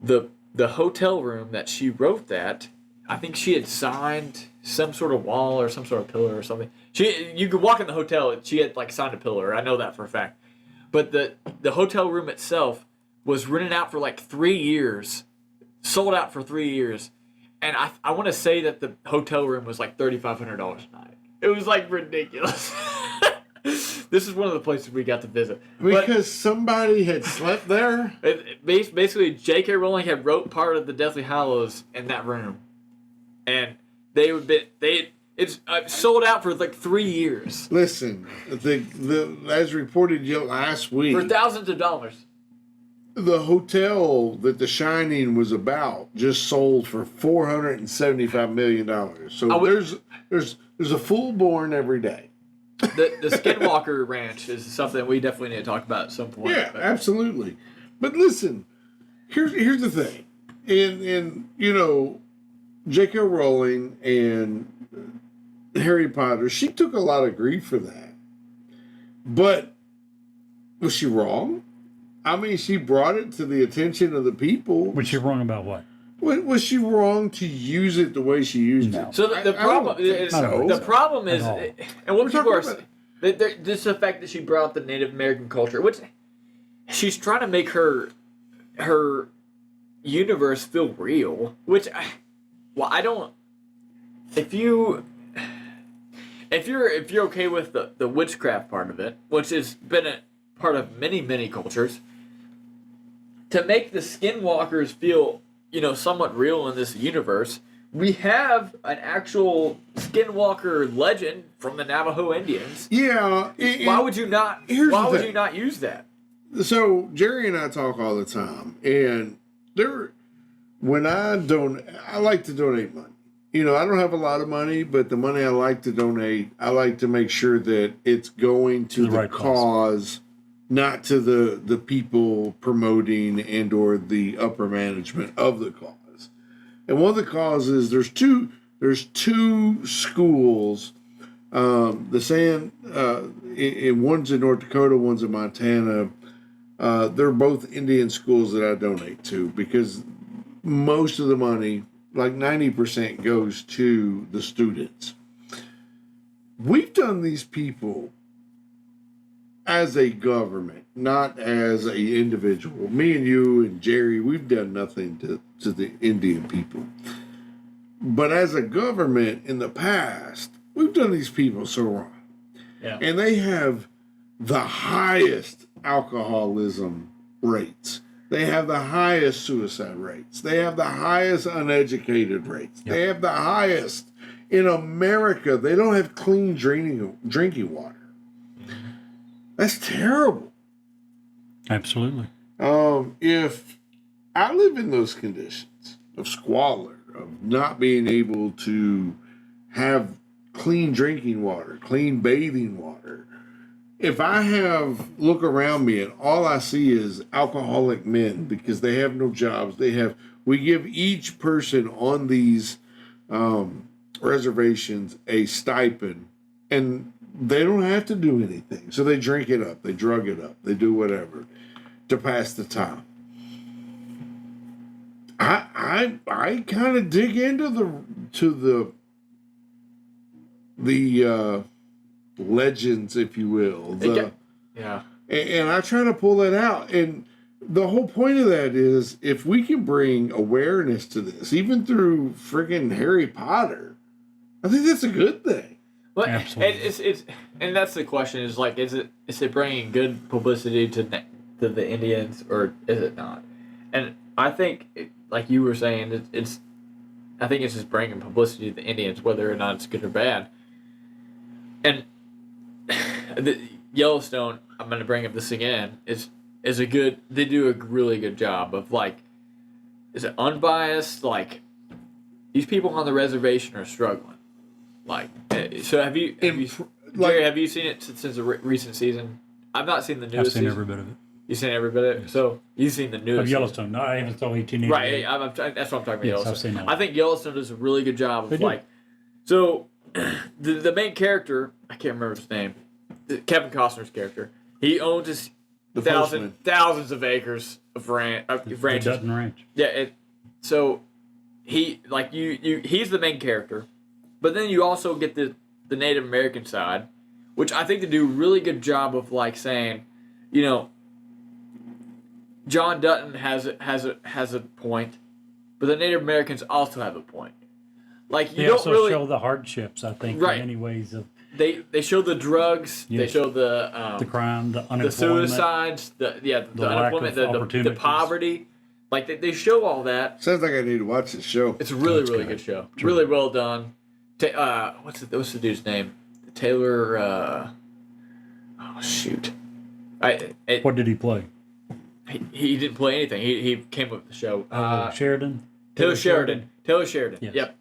Speaker 4: The hotel room that she wrote that, I think she had signed some sort of wall or some sort of pillar or something. You could walk in the hotel and she had like signed a pillar. I know that for a fact. But the hotel room itself was rented out for like 3 years, sold out for 3 years. And I want to say that the hotel room was like $3,500 a night. It was like ridiculous. This is one of the places we got to visit.
Speaker 5: Because somebody had slept there?
Speaker 4: Basically, J.K. Rowling had wrote part of the Deathly Hallows in that room. And it's sold out for like 3 years.
Speaker 5: Listen, as reported last week,
Speaker 4: for thousands of dollars.
Speaker 5: The hotel that The Shining was about just sold for $475 million. So there's a fool born every day.
Speaker 4: The Skinwalker Ranch is something we definitely need to talk about at some point.
Speaker 5: Yeah, absolutely. But listen, here's the thing, and J.K. Rowling and Harry Potter, she took a lot of grief for that. But was she wrong? I mean, she brought it to the attention of the people.
Speaker 1: Was she wrong about what?
Speaker 5: Was she wrong to use it the way she used it?
Speaker 4: So the problem is, and what people are saying, this the fact that she brought the Native American culture, which she's trying to make her universe feel real. Which, I don't. If you're okay with the witchcraft part of it, which has been a part of many cultures, to make the Skinwalkers feel somewhat real in this universe, we have an actual Skinwalker legend from the Navajo Indians.
Speaker 5: Yeah.
Speaker 4: Why would you not? Why would you not use that?
Speaker 5: So Jerry and I talk all the time, and I like to donate money. I don't have a lot of money, but the money I like to donate, I like to make sure that it's going to the
Speaker 1: right
Speaker 5: cause, not to the people promoting and or the upper management of the cause. And one of the causes, there's two schools, one's in North Dakota, one's in Montana. They're both Indian schools that I donate to because most of the money, like 90%, goes to the students. We've done these people as a government, not as an individual. Me and you and Jerry, we've done nothing to the Indian people. But as a government in the past, we've done these people so wrong.
Speaker 4: Yeah.
Speaker 5: And they have the highest alcoholism rates. They have the highest suicide rates. They have the highest uneducated rates. Yep. They have the highest in America. They don't have clean drinking water. That's terrible.
Speaker 1: Absolutely.
Speaker 5: If I live in those conditions of squalor, of not being able to have clean drinking water, clean bathing water, if I look around me and all I see is alcoholic men because they have no jobs, we give each person on these reservations a stipend, and they don't have to do anything. So they drink it up, they drug it up, they do whatever to pass the time. I kind of dig into the legends, if you will.
Speaker 4: Yeah.
Speaker 5: And I try to pull that out. And the whole point of that is if we can bring awareness to this, even through friggin' Harry Potter, I think that's a good thing.
Speaker 4: Well,
Speaker 1: Absolutely.
Speaker 4: and that's the question: is like, is it bringing good publicity to the Indians, or is it not? And I think, like you were saying, I think it's just bringing publicity to the Indians, whether or not it's good or bad. And the Yellowstone, I'm going to bring up this again, is a good. They do a really good job of like, is it unbiased? Like, these people on the reservation are struggling. Like, so have you Jerry, have you seen it since the recent season? I've not seen the newest
Speaker 1: I've seen
Speaker 4: season.
Speaker 1: every bit of it.
Speaker 4: You've seen every bit of it?
Speaker 1: Yes.
Speaker 4: So, you've seen the newest
Speaker 1: Of Yellowstone. No, I haven't saw 1888.
Speaker 4: Right, that's what I'm talking about,
Speaker 1: Yes,
Speaker 4: Yellowstone.
Speaker 1: I've seen that.
Speaker 4: I think Yellowstone does a really good job
Speaker 1: They
Speaker 4: of,
Speaker 1: do.
Speaker 4: like... So, the main character, I can't remember his name, Kevin Costner's character, he owns his
Speaker 5: The postman.
Speaker 4: thousands of acres of
Speaker 1: The
Speaker 4: ranches.
Speaker 1: Dutton Ranch.
Speaker 4: Yeah, so he like he's the main character, but then you also get the Native American side, which I think they do a really good job of like saying, you know, John Dutton has a point, but the Native Americans also have a point. Like you
Speaker 1: They
Speaker 4: don't
Speaker 1: also
Speaker 4: really
Speaker 1: show the hardships, I think,
Speaker 4: Right.
Speaker 1: in many ways of
Speaker 4: they show the drugs, they
Speaker 1: Yes.
Speaker 4: show the
Speaker 1: the crime, the
Speaker 4: the
Speaker 1: unemployment.
Speaker 4: suicides, the
Speaker 1: lack
Speaker 4: unemployment,
Speaker 1: of
Speaker 4: the
Speaker 1: opportunities.
Speaker 4: poverty. Like they show all that.
Speaker 5: Sounds like I need to watch this show.
Speaker 4: It's a really,
Speaker 1: That's
Speaker 4: really
Speaker 1: good.
Speaker 4: good show.
Speaker 1: True.
Speaker 4: Really well done. What's the dude's name? Taylor. Oh shoot!
Speaker 1: What did he play?
Speaker 4: He didn't play anything. He came up with the show.
Speaker 1: Sheridan?
Speaker 4: Taylor Sheridan. Taylor Sheridan.
Speaker 1: Yes.
Speaker 4: Yep.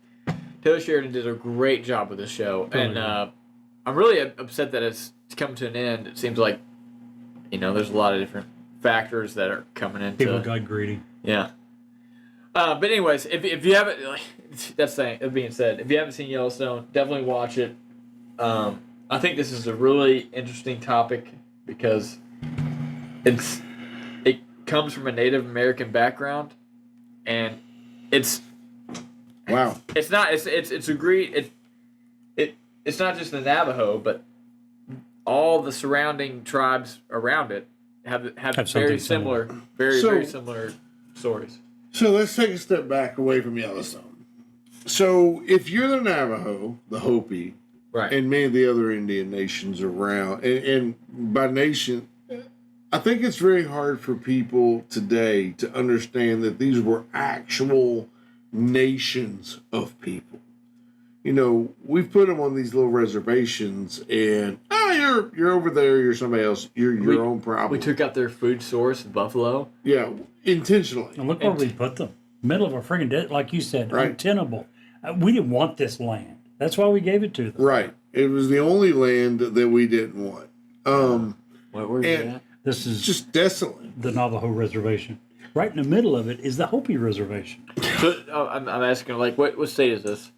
Speaker 4: Taylor Sheridan did a great job with this show,
Speaker 1: Totally
Speaker 4: and
Speaker 1: right.
Speaker 4: I'm really upset that it's come to an end. It seems like, there's a lot of different factors that are coming into.
Speaker 1: People got greedy.
Speaker 4: Yeah. But anyways, if you haven't, that being said, if you haven't seen Yellowstone, definitely watch it. I think this is a really interesting topic because it comes from a Native American background, and it's
Speaker 5: Wow.
Speaker 4: it's agreed it's not just the Navajo, but all the surrounding tribes around it have very
Speaker 1: something
Speaker 4: similar, very
Speaker 5: So-
Speaker 4: similar stories.
Speaker 5: So let's take a step back away from Yellowstone. So if you're the Navajo, the Hopi,
Speaker 4: Right.
Speaker 5: and many of the other Indian nations around, and by nation, I think it's very hard for people today to understand that these were actual nations of people. We've put them on these little reservations, and you're over there, you're somebody else, you're your own problem.
Speaker 4: We took out their food source, buffalo.
Speaker 5: Yeah, intentionally.
Speaker 1: And look where we put them. Middle of a friggin' desert, like you said,
Speaker 5: Right.
Speaker 1: untenable. We didn't want this land. That's why we gave it to them.
Speaker 5: Right. It was the only land that we didn't want.
Speaker 4: Where were you
Speaker 5: And-
Speaker 4: at?
Speaker 1: This is
Speaker 5: Just desolate.
Speaker 1: the Navajo Reservation. Right in the middle of it is the Hopi Reservation.
Speaker 4: So, I'm asking, like, what state is this?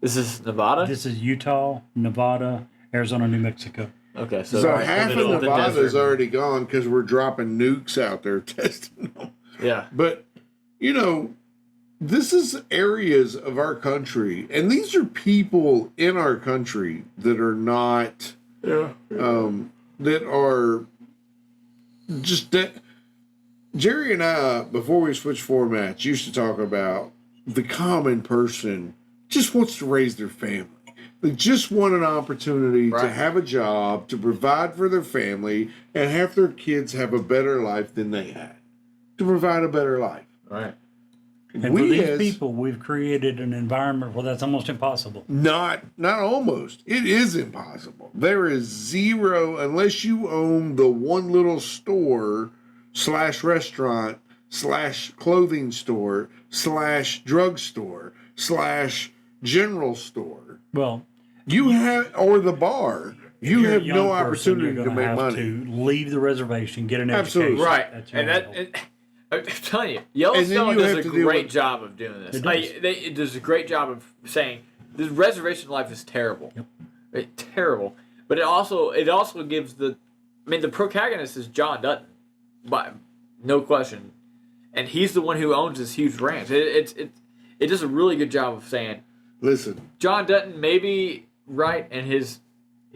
Speaker 4: This is Nevada?
Speaker 1: This is Utah, Nevada, Arizona, New Mexico.
Speaker 4: Okay, so,
Speaker 5: So
Speaker 4: right
Speaker 5: half
Speaker 4: in
Speaker 5: of
Speaker 4: the middle the
Speaker 5: Nevada's
Speaker 4: desert.
Speaker 5: already gone because we're dropping nukes out there testing them.
Speaker 4: Yeah.
Speaker 5: But, this is areas of our country, and these are people in our country that are not, that are just Jerry and I, before we switched formats, used to talk about the common person just wants to raise their family. They just want an opportunity to
Speaker 4: Right.
Speaker 5: have a job, to provide for their family, and have their kids have a better life than they had. To provide a better life.
Speaker 4: Right.
Speaker 1: And for
Speaker 5: We
Speaker 1: these
Speaker 5: as-
Speaker 1: people, we've created an environment where that's almost impossible.
Speaker 5: Not almost. It is impossible. There is zero, unless you own the one little store / restaurant / clothing store / drugstore / general store.
Speaker 1: Well,
Speaker 5: You have, or the bar. You
Speaker 1: you're a
Speaker 5: have
Speaker 1: young
Speaker 5: no
Speaker 1: person,
Speaker 5: opportunity
Speaker 1: you're
Speaker 5: to
Speaker 1: gonna
Speaker 5: make
Speaker 1: have
Speaker 5: money.
Speaker 1: to leave the reservation, get an
Speaker 5: Absolutely.
Speaker 1: education.
Speaker 4: Right.
Speaker 1: That's your
Speaker 4: And
Speaker 1: only
Speaker 4: that,
Speaker 1: hope.
Speaker 4: I'm telling you,
Speaker 5: And
Speaker 4: Yellowstone
Speaker 5: then you
Speaker 4: does
Speaker 5: have
Speaker 4: a
Speaker 5: to deal
Speaker 4: great
Speaker 5: with-
Speaker 4: job of doing this.
Speaker 1: It does.
Speaker 4: Like, it does a great job of saying the reservation life is terrible. Terrible. But it also gives the protagonist is John Dutton, by no question, and he's the one who owns this huge ranch. It does a really good job of saying,
Speaker 5: Listen,
Speaker 4: John Dutton may be right in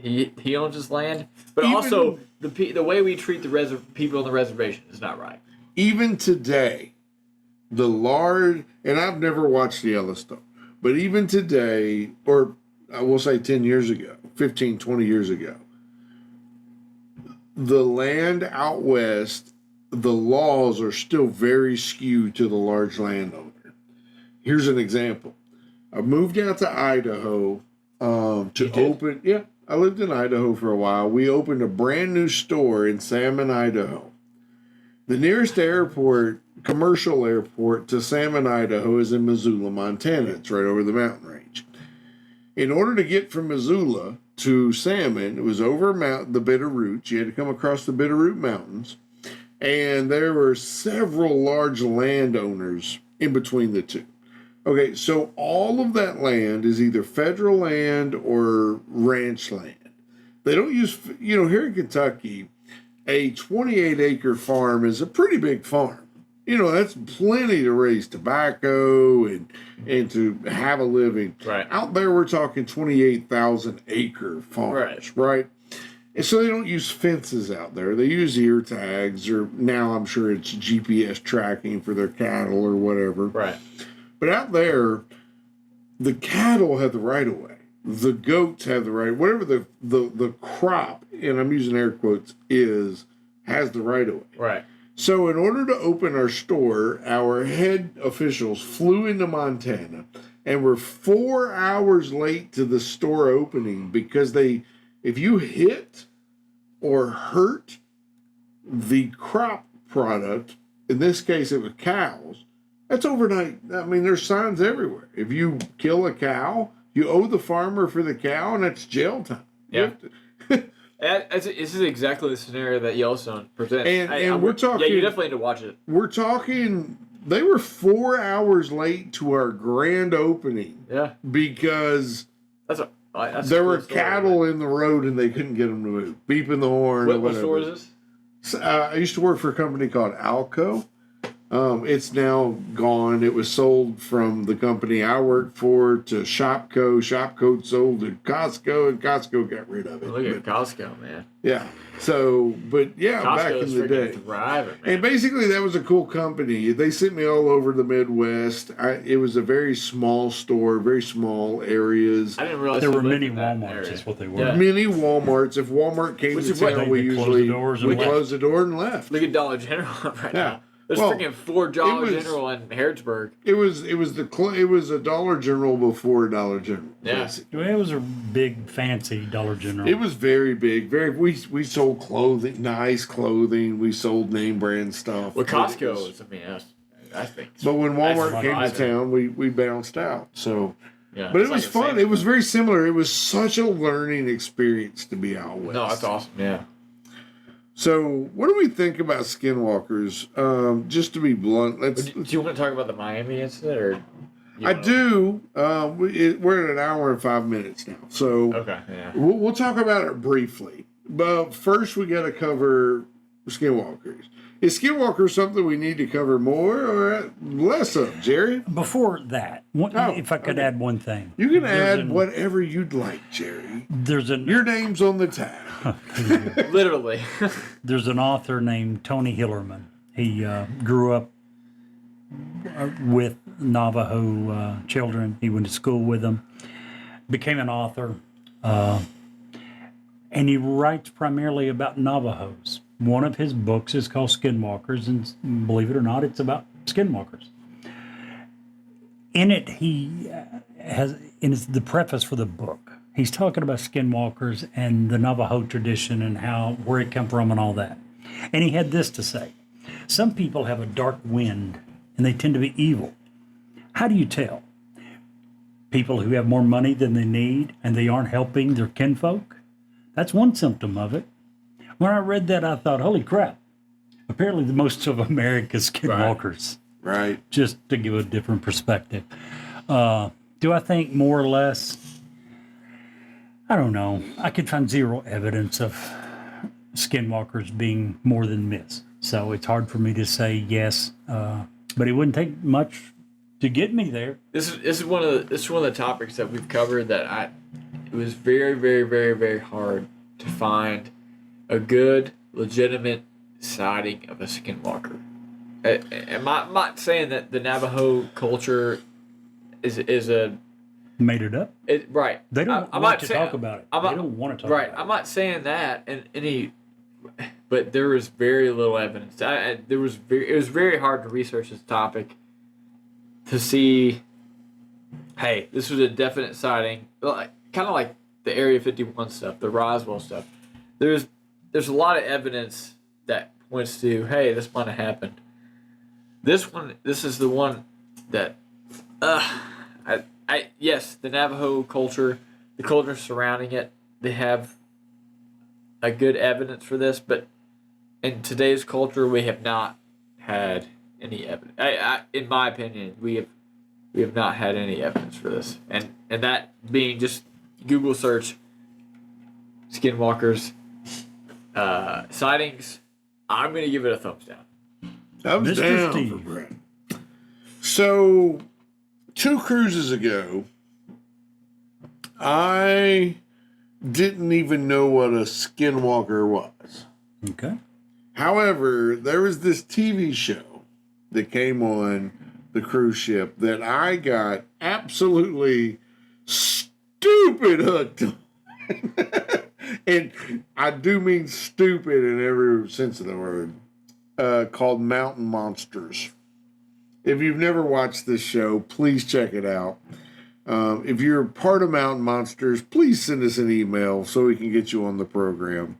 Speaker 4: he owns his land, but
Speaker 5: Even-
Speaker 4: also the way we treat the people on the reservation is not right.
Speaker 5: even today, and I've never watched Yellowstone, but even today, or I will say 10 years ago, 15, 20 years ago, the land out west, the laws are still very skewed to the large landowner. Here's an example. I moved out to Idaho to open. Yeah, I lived in Idaho for a while. We opened a brand new store in Salmon, Idaho. The nearest airport, commercial airport to Salmon, Idaho is in Missoula, Montana. It's right over the mountain range. In order to get from Missoula to Salmon, it was over the Bitterroot. You had to come across the Bitterroot Mountains. And there were several large landowners in between the two. Okay, so all of that land is either federal land or ranch land. They don't use, here in Kentucky, a 28-acre farm is a pretty big farm. That's plenty to raise tobacco and to have a living.
Speaker 4: Right.
Speaker 5: Out there, we're talking 28,000-acre farms, right? And so they don't use fences out there. They use ear tags, or now I'm sure it's GPS tracking for their cattle or whatever.
Speaker 4: Right.
Speaker 5: But out there, the cattle have the right of way. The goats have the right, whatever the crop, and I'm using air quotes, has the right of way.
Speaker 4: Right.
Speaker 5: So in order to open our store, our head officials flew into Montana and were 4 hours late to the store opening because if you hit or hurt the crop product, in this case it was cows, that's overnight. I mean, there's signs everywhere. If you kill a cow, you owe the farmer for the cow, and that's jail time.
Speaker 4: Yeah. This is exactly the scenario that Yellowstone presents.
Speaker 5: And we're talking...
Speaker 4: Yeah, you definitely need to watch it.
Speaker 5: We're talking... They were 4 hours late to our grand opening.
Speaker 4: Yeah.
Speaker 5: Because
Speaker 4: that's
Speaker 5: there were cattle in the road and they couldn't get them to move. Beeping the horn or whatever.
Speaker 4: What store is this?
Speaker 5: I used to work for a company called Alco. It's now gone. It was sold from the company I worked for to Shopco. Shopco sold to Costco, and Costco got rid of it.
Speaker 4: Look at Costco, man.
Speaker 5: Yeah. So, but yeah,
Speaker 4: Costco
Speaker 5: back in the day.
Speaker 4: Thriving, man.
Speaker 5: And basically, that was a cool company. They sent me all over the Midwest. It was a very small store, very small areas.
Speaker 4: I didn't realize
Speaker 1: There were
Speaker 4: they lived
Speaker 1: many
Speaker 4: in that
Speaker 1: Walmarts,
Speaker 4: area.
Speaker 1: is what they were.
Speaker 4: Yeah.
Speaker 5: Many Walmarts. If Walmart came
Speaker 4: Which
Speaker 5: to
Speaker 4: is what
Speaker 5: town, we
Speaker 1: they closed
Speaker 5: usually
Speaker 1: the doors and
Speaker 5: we
Speaker 1: left.
Speaker 5: closed the door and left.
Speaker 4: Look at Dollar General right
Speaker 5: Yeah.
Speaker 4: now. There's
Speaker 5: Well,
Speaker 4: freaking 4 Dollar
Speaker 5: it was-
Speaker 4: General in Harrodsburg.
Speaker 5: It was a Dollar General before a Dollar General.
Speaker 4: Yeah.
Speaker 5: basically.
Speaker 1: Well, it was a big, fancy Dollar General.
Speaker 5: It was very big. We sold clothing, nice clothing. We sold name brand stuff.
Speaker 4: Well,
Speaker 5: It was-
Speaker 4: Costco is, I think.
Speaker 5: But when Walmart
Speaker 4: That's
Speaker 5: came to
Speaker 4: what I
Speaker 5: town, we bounced out. So,
Speaker 4: Yeah,
Speaker 5: but it
Speaker 4: it's
Speaker 5: was
Speaker 4: like the
Speaker 5: fun.
Speaker 4: same-
Speaker 5: It was very similar. It was such a learning experience to be out west.
Speaker 4: No, that's awesome. Yeah.
Speaker 5: So, what do we think about skinwalkers? Just to be blunt,
Speaker 4: Do you want to talk about the Miami incident, or?
Speaker 5: I do. We're at an hour and 5 minutes now, so
Speaker 4: Okay. Yeah.
Speaker 5: we'll talk about it briefly. But first, we got to cover skinwalkers. Is skinwalker something we need to cover more or less of, Jerry?
Speaker 1: Before that, if I could add one thing.
Speaker 5: You can
Speaker 1: There's
Speaker 5: add whatever you'd like, Jerry.
Speaker 1: There's
Speaker 5: Your name's on the tab.
Speaker 4: Literally.
Speaker 1: there's an author named Tony Hillerman. He grew up with Navajo children. He went to school with them, became an author, and he writes primarily about Navajos. One of his books is called Skinwalkers, and believe it or not, it's about skinwalkers. In it, he has, in the preface for the book, he's talking about skinwalkers and the Navajo tradition and where it came from and all that. And he had this to say: some people have a dark wind and they tend to be evil. How do you tell? People who have more money than they need and they aren't helping their kinfolk? That's one symptom of it. When I read that, I thought, holy crap. Apparently, most of America's skinwalkers.
Speaker 5: Right.
Speaker 1: Just to give a different perspective. Do I think more or less? I don't know. I could find zero evidence of skinwalkers being more than myths. So it's hard for me to say yes. But it wouldn't take much to get me there.
Speaker 4: This is one of the topics that we've covered that it was very, very, very, very hard to find a good, legitimate sighting of a skinwalker. I'm not saying that the Navajo culture is a
Speaker 1: Made it up.
Speaker 4: right.
Speaker 1: They don't want to talk about it. They don't want to talk
Speaker 4: right.
Speaker 1: about it.
Speaker 4: I'm not saying that but there was very little evidence. It was very hard to research this topic to see. Hey, this was a definite sighting, kind of like the Area 51 stuff, the Roswell stuff. There's a lot of evidence that points to, hey, this might have happened. This is the one that, yes, the Navajo culture, the culture surrounding it, they have a good evidence for this, but in today's culture, we have not had any evidence. In my opinion, we have not had any evidence for this, and that being just Google search skinwalkers sightings. I'm gonna give it a thumbs down.
Speaker 5: Thumbs
Speaker 1: Mr.
Speaker 5: down
Speaker 1: Steve.
Speaker 5: for Brett. So, 2 cruises ago, I didn't even know what a skinwalker was.
Speaker 1: Okay.
Speaker 5: However, there was this TV show that came on the cruise ship that I got absolutely stupid hooked on. And I do mean stupid in every sense of the word. Called Mountain Monsters. If you've never watched this show, please check it out. If you're part of Mountain Monsters, please send us an email so we can get you on the program.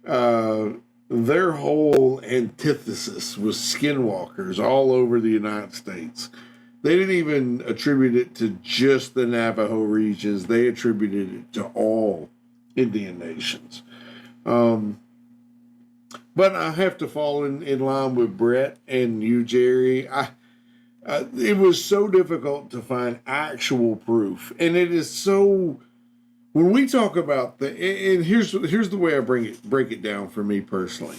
Speaker 5: Their whole antithesis was skinwalkers all over the United States. They didn't even attribute it to just the Navajo regions. They attributed it to all Indian nations. But I have to fall in line with Brett and you, Jerry. It was so difficult to find actual proof. And it is so... When we talk about and here's the way I break it down for me personally.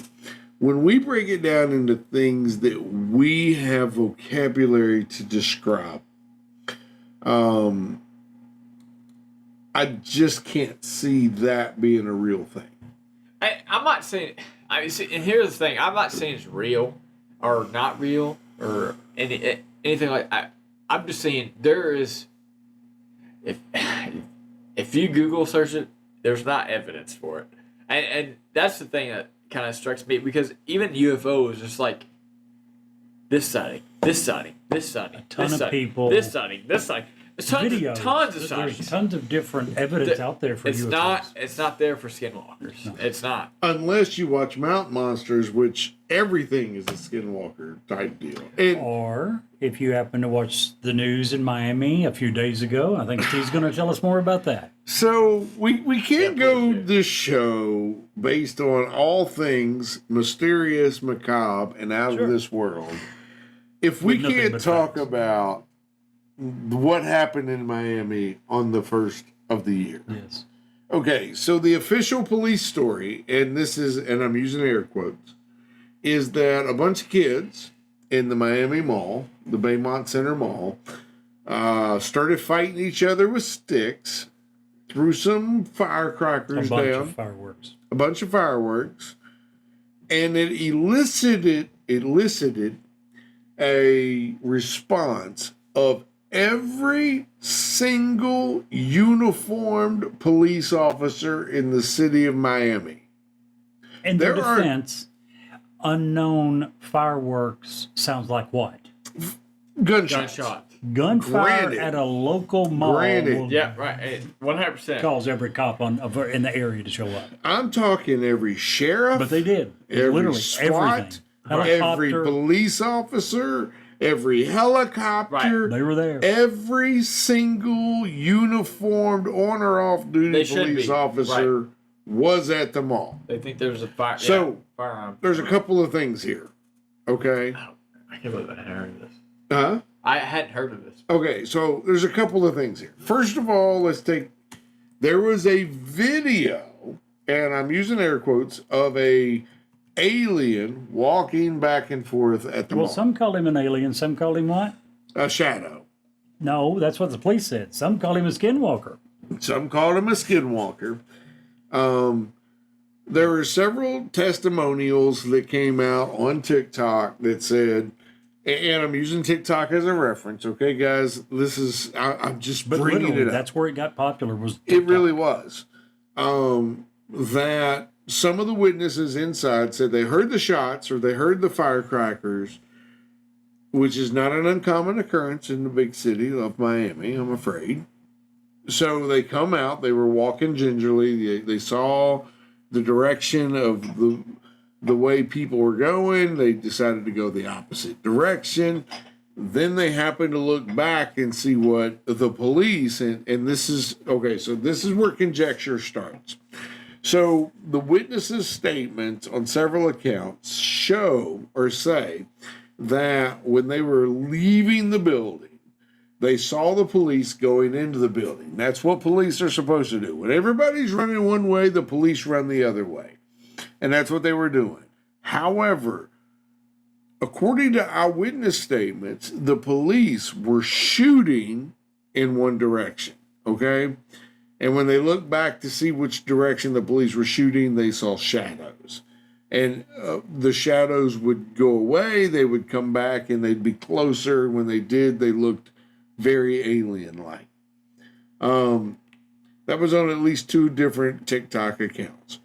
Speaker 5: When we break it down into things that we have vocabulary to describe, I just can't see that being a real thing.
Speaker 4: I'm not saying. And here's the thing: I'm not saying it's real or not real or anything like that. I'm just saying there is. If you Google search it, there's not evidence for it, and that's the thing that kind of strikes me, because even UFOs, just like this sighting, this sighting, this sighting,
Speaker 1: A ton
Speaker 4: this
Speaker 1: of
Speaker 4: sighting,
Speaker 1: people,
Speaker 4: this sighting, this sighting.
Speaker 1: Videos.
Speaker 4: Tons of
Speaker 1: There's
Speaker 4: sightings.
Speaker 1: tons of different evidence out there for UFOs.
Speaker 4: It's not there for skinwalkers. No. It's not.
Speaker 5: Unless you watch Mountain Monsters, which everything is a skinwalker type deal. And
Speaker 1: Or if you happen to watch the news in Miami a few days ago, I think Steve's going to tell us more about that.
Speaker 5: so we can't go this show based on all things mysterious, macabre, and out of this world if we
Speaker 1: With nothing
Speaker 5: can't
Speaker 1: but
Speaker 5: talk
Speaker 1: facts.
Speaker 5: about what happened in Miami on the 1st of the year.
Speaker 1: Yes.
Speaker 5: Okay, so the official police story, and I'm using air quotes, is that a bunch of kids in the Miami Mall, the Baymont Center Mall, started fighting each other with sticks, threw some firecrackers
Speaker 1: A bunch
Speaker 5: down,
Speaker 1: of fireworks.
Speaker 5: a bunch of fireworks, and it elicited a response of every single uniformed police officer in the city of Miami.
Speaker 1: In their
Speaker 5: There are-
Speaker 1: defense, unknown fireworks sounds like what?
Speaker 5: Gunshots.
Speaker 4: Gunshot.
Speaker 1: Gunfire
Speaker 5: Granted.
Speaker 1: at a local mall
Speaker 5: Granted.
Speaker 1: will
Speaker 4: Yeah, right. 100%.
Speaker 1: cause every cop in the area to show up.
Speaker 5: I'm talking every sheriff,
Speaker 1: But they did.
Speaker 5: every
Speaker 1: Literally
Speaker 5: SWAT,
Speaker 1: everything.
Speaker 5: every
Speaker 1: Helicopter,
Speaker 5: police officer, every helicopter,
Speaker 1: they were there.
Speaker 5: every single uniformed on or off duty
Speaker 4: They should
Speaker 5: police
Speaker 4: be.
Speaker 5: officer was at the mall.
Speaker 4: They think there's a fire.
Speaker 5: So,
Speaker 4: firearm.
Speaker 5: There's a couple of things here. Okay.
Speaker 4: I can't believe I hadn't heard of this.
Speaker 5: Huh?
Speaker 4: I hadn't heard of this.
Speaker 5: Okay, so there's a couple of things here. First of all, let's take There was a video, and I'm using air quotes, of a alien walking back and forth at the
Speaker 1: Well,
Speaker 5: mall.
Speaker 1: some call him an alien, some call him what?
Speaker 5: A shadow.
Speaker 1: No, that's what the police said. Some call him a skinwalker.
Speaker 5: Some called him a skinwalker. There were several testimonials that came out on TikTok that said, and I'm using TikTok as a reference, okay, guys? This is, I'm just
Speaker 1: But
Speaker 5: bringing
Speaker 1: literally,
Speaker 5: it up.
Speaker 1: that's where it got popular. Was
Speaker 5: It really was. That some of the witnesses inside said they heard the shots or they heard the firecrackers, which is not an uncommon occurrence in the big city of Miami, I'm afraid. So they come out, they were walking gingerly, they saw the direction of the way people were going, they decided to go the opposite direction. Then they happened to look back and see what the police, and this is, okay, so this is where conjecture starts. So the witnesses' statements on several accounts show or say that when they were leaving the building, they saw the police going into the building. That's what police are supposed to do. When everybody's running one way, the police run the other way. And that's what they were doing. However, according to eyewitness statements, the police were shooting in one direction, okay? And when they looked back to see which direction the police were shooting, they saw shadows. And the shadows would go away, they would come back, and they'd be closer. When they did, they looked very alien-like. That was on at least 2 different TikTok accounts.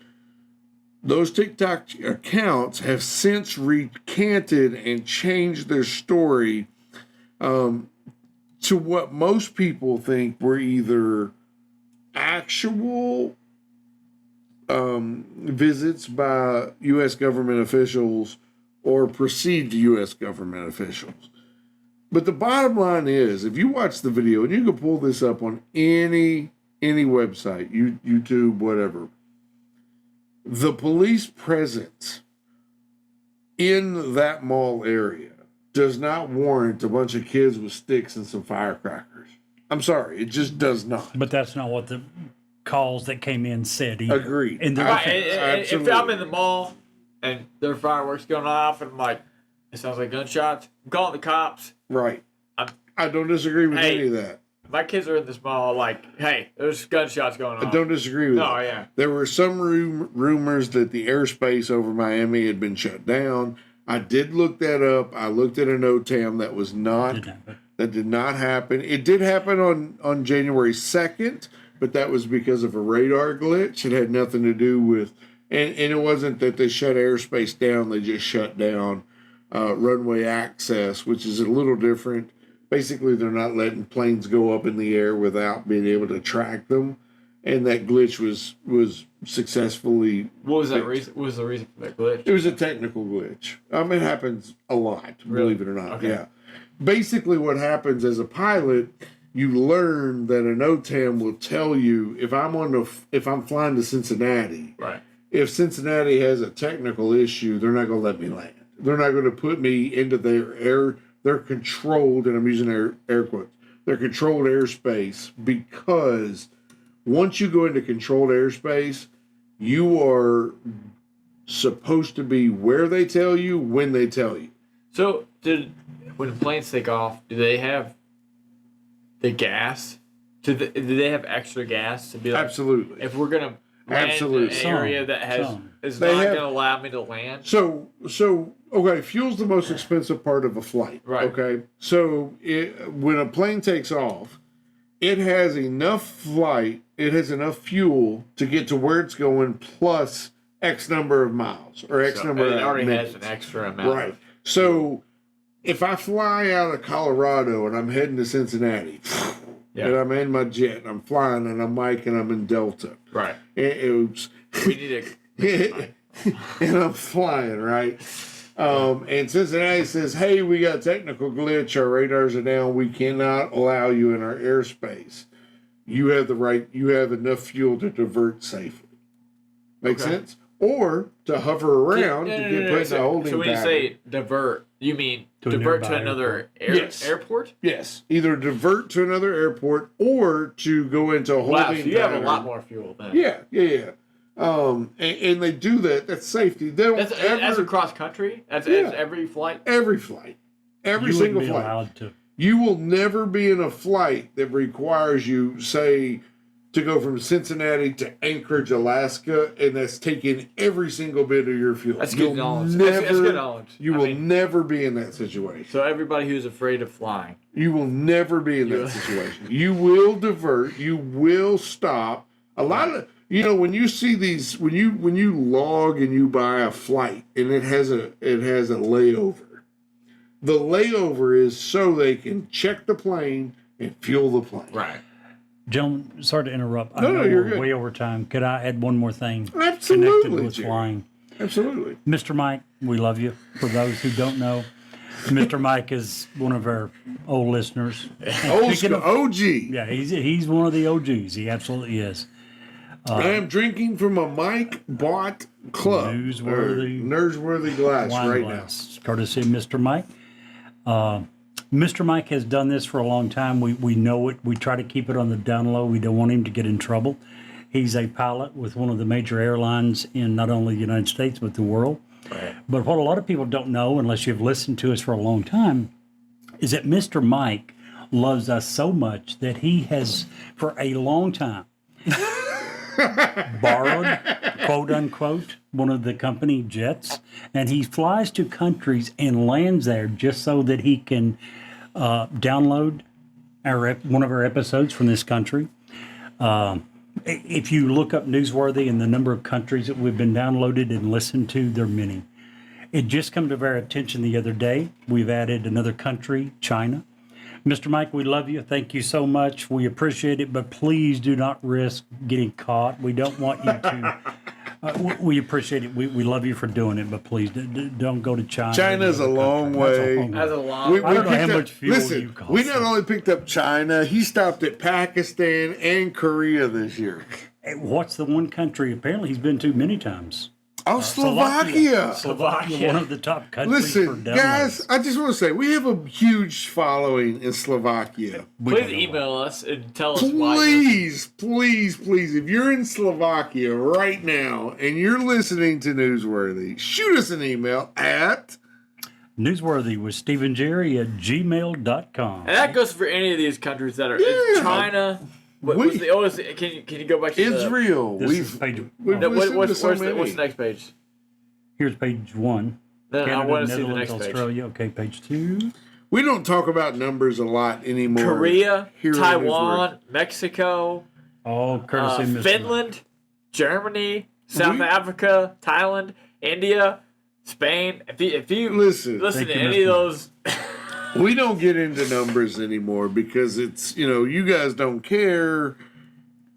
Speaker 5: Those TikTok accounts have since recanted and changed their story to what most people think were either actual visits by U.S. government officials or perceived U.S. government officials. But the bottom line is, if you watch the video, and you can pull this up on any website, YouTube, whatever, the police presence in that mall area does not warrant a bunch of kids with sticks and some firecrackers. I'm sorry, it just does not.
Speaker 1: But that's not what the calls that came in said either.
Speaker 5: Agreed.
Speaker 1: And
Speaker 4: Right,
Speaker 1: defense.
Speaker 4: if I'm in the mall and there are fireworks going off and I'm like, it sounds like gunshots, I'm calling the cops.
Speaker 5: Right.
Speaker 4: I'm-
Speaker 5: I don't disagree with
Speaker 4: Hey.
Speaker 5: any of that.
Speaker 4: My kids are in this mall, like, hey, there's gunshots going on.
Speaker 5: I don't disagree with
Speaker 4: No,
Speaker 5: that.
Speaker 4: yeah.
Speaker 5: There were some rumors that the airspace over Miami had been shut down. I did look that up. I looked at an OTAM that was not,
Speaker 1: Didn't happen.
Speaker 5: that did not happen. It did happen on January 2nd, but that was because of a radar glitch. It had nothing to do with, and it wasn't that they shut airspace down. They just shut down runway access, which is a little different. Basically, they're not letting planes go up in the air without being able to track them, and that glitch was successfully.
Speaker 4: What was that
Speaker 5: fixed.
Speaker 4: reason? What was the reason for that glitch?
Speaker 5: It was a technical glitch. It happens a lot,
Speaker 4: Really?
Speaker 5: believe it or not.
Speaker 4: Okay.
Speaker 5: Yeah. Basically, what happens as a pilot, you learn that an OTAM will tell you if I'm flying to Cincinnati.
Speaker 4: Right.
Speaker 5: If Cincinnati has a technical issue, they're not going to let me land. They're not going to put me into their air. They're controlled, and I'm using air quotes. They're controlled airspace because once you go into controlled airspace, you are supposed to be where they tell you, when they tell you.
Speaker 4: So, when planes take off, do they have the gas? Do they have extra gas to be like,
Speaker 5: Absolutely.
Speaker 4: if we're gonna land
Speaker 5: Absolutely.
Speaker 4: in an area that
Speaker 1: Some.
Speaker 4: is
Speaker 5: They
Speaker 4: not
Speaker 5: have-
Speaker 4: gonna allow me to land?
Speaker 5: So okay, fuel's the most expensive part of a flight.
Speaker 4: Right.
Speaker 5: Okay. So when a plane takes off, it has enough fuel to get to where it's going plus X number of miles or X
Speaker 4: So
Speaker 5: number
Speaker 4: it
Speaker 5: of
Speaker 4: already
Speaker 5: minutes.
Speaker 4: has an extra amount.
Speaker 5: Right. So if I fly out of Colorado and I'm heading to Cincinnati,
Speaker 4: Yeah.
Speaker 5: and I'm in my jet and I'm flying and I'm Mike and I'm in Delta.
Speaker 4: Right.
Speaker 5: Oops.
Speaker 4: We need to.
Speaker 5: And I'm flying, right? And Cincinnati says, hey, we got a technical glitch. Our radars are down. We cannot allow you in our airspace. You have enough fuel to divert safely. Make sense? Or to hover around to get put in a holding
Speaker 4: So when you
Speaker 5: pattern.
Speaker 4: say divert, you mean divert
Speaker 1: nearby
Speaker 4: to another
Speaker 5: Yes.
Speaker 4: airport?
Speaker 5: Yes, either divert to another airport or to go into a holding
Speaker 4: Wow, so you have a
Speaker 5: pattern.
Speaker 4: lot more fuel then.
Speaker 5: Yeah. And they do that. That's safety. They don't
Speaker 4: That's across country? That's every flight?
Speaker 5: every flight. Every
Speaker 1: You
Speaker 5: single
Speaker 1: wouldn't be
Speaker 5: flight.
Speaker 1: allowed to.
Speaker 5: You will never be in a flight that requires you, say, to go from Cincinnati to Anchorage, Alaska, and that's taking every single bit of your fuel.
Speaker 4: That's
Speaker 5: You'll
Speaker 4: good knowledge.
Speaker 5: Never,
Speaker 4: That's good knowledge.
Speaker 5: You will never be in that situation.
Speaker 4: So everybody who's afraid of flying.
Speaker 5: You will never be in that situation. You will divert. You will stop. A lot of when you see these when you log and you buy a flight and it has a layover. The layover is so they can check the plane and fuel the plane.
Speaker 4: Right.
Speaker 1: Gentlemen, sorry to interrupt. I
Speaker 5: No,
Speaker 1: know
Speaker 5: you're
Speaker 1: we're
Speaker 5: good.
Speaker 1: way over time. Could I add one more thing?
Speaker 5: Absolutely,
Speaker 1: Connected with
Speaker 5: Jerry.
Speaker 1: flying.
Speaker 5: Absolutely.
Speaker 1: Mr. Mike, we love you. For those who don't know, Mr. Mike is one of our old listeners.
Speaker 5: Old
Speaker 1: Speaking
Speaker 5: school
Speaker 1: of-
Speaker 5: OG.
Speaker 1: Yeah, he's one of the OGs. He absolutely is.
Speaker 5: I am drinking from a Mike bought club. Newsworthy glass
Speaker 1: Wine
Speaker 5: right
Speaker 1: glass, courtesy of Mr. Mike. Mr. Mike has done this for a long time. We know it. We try to keep it on the down low. We don't want him to get in trouble. He's a pilot with one of the major airlines in not only the United States, but the world.
Speaker 4: Right.
Speaker 1: But what a lot of people don't know, unless you've listened to us for a long time, is that Mr. Mike loves us so much that he has, for a long time, borrowed, quote unquote, one of the company jets, and he flies to countries and lands there just so that he can download one of our episodes from this country. If you look up Newsworthy and the number of countries that we've been downloaded and listened to, there are many. It just come to our attention the other day. We've added another country, China. Mr. Mike, we love you. Thank you so much. We appreciate it, but please do not risk getting caught. We don't want you to. We appreciate it. We love you for doing it, but please don't go to China.
Speaker 5: China's a long way.
Speaker 4: That's a long
Speaker 5: We
Speaker 1: I don't know how
Speaker 5: picked
Speaker 1: much fuel
Speaker 5: listen,
Speaker 1: you cost.
Speaker 5: we not only picked up China, he stopped at Pakistan and Korea this year.
Speaker 1: What's the one country apparently he's been to many times?
Speaker 5: Oh, Slovakia.
Speaker 4: Slovakia.
Speaker 1: One of the top countries for
Speaker 5: Listen,
Speaker 1: downloads.
Speaker 5: guys, I just want to say we have a huge following in Slovakia.
Speaker 1: We
Speaker 4: Please
Speaker 1: don't know
Speaker 4: email us and tell us why.
Speaker 5: Please, if you're in Slovakia right now and you're listening to Newsworthy, shoot us an email at
Speaker 1: Newsworthy with Stephen Jerry at gmail.com.
Speaker 4: And that goes for any of these countries that are
Speaker 5: Yeah.
Speaker 4: China. What
Speaker 5: We-
Speaker 4: was the oldest? Can you go back to
Speaker 5: Israel.
Speaker 1: This is
Speaker 5: We've
Speaker 1: page,
Speaker 5: we've
Speaker 4: The,
Speaker 5: listened to so
Speaker 4: what's
Speaker 5: many.
Speaker 4: the next page?
Speaker 1: here's page 1.
Speaker 4: Then I
Speaker 1: Canada,
Speaker 4: want to see the
Speaker 1: Netherlands,
Speaker 4: next page.
Speaker 1: Australia. Okay, page 2.
Speaker 5: We don't talk about numbers a lot anymore.
Speaker 4: Korea,
Speaker 5: here on
Speaker 4: Taiwan, Mexico,
Speaker 1: All courtesy of Mr.
Speaker 4: Finland, Germany, South Africa, Thailand, India, Spain. If you
Speaker 5: Listen,
Speaker 4: listen
Speaker 1: Thank
Speaker 4: to
Speaker 1: you,
Speaker 4: any of
Speaker 1: Mr.
Speaker 4: those,
Speaker 5: we don't get into numbers anymore because it's, you guys don't care.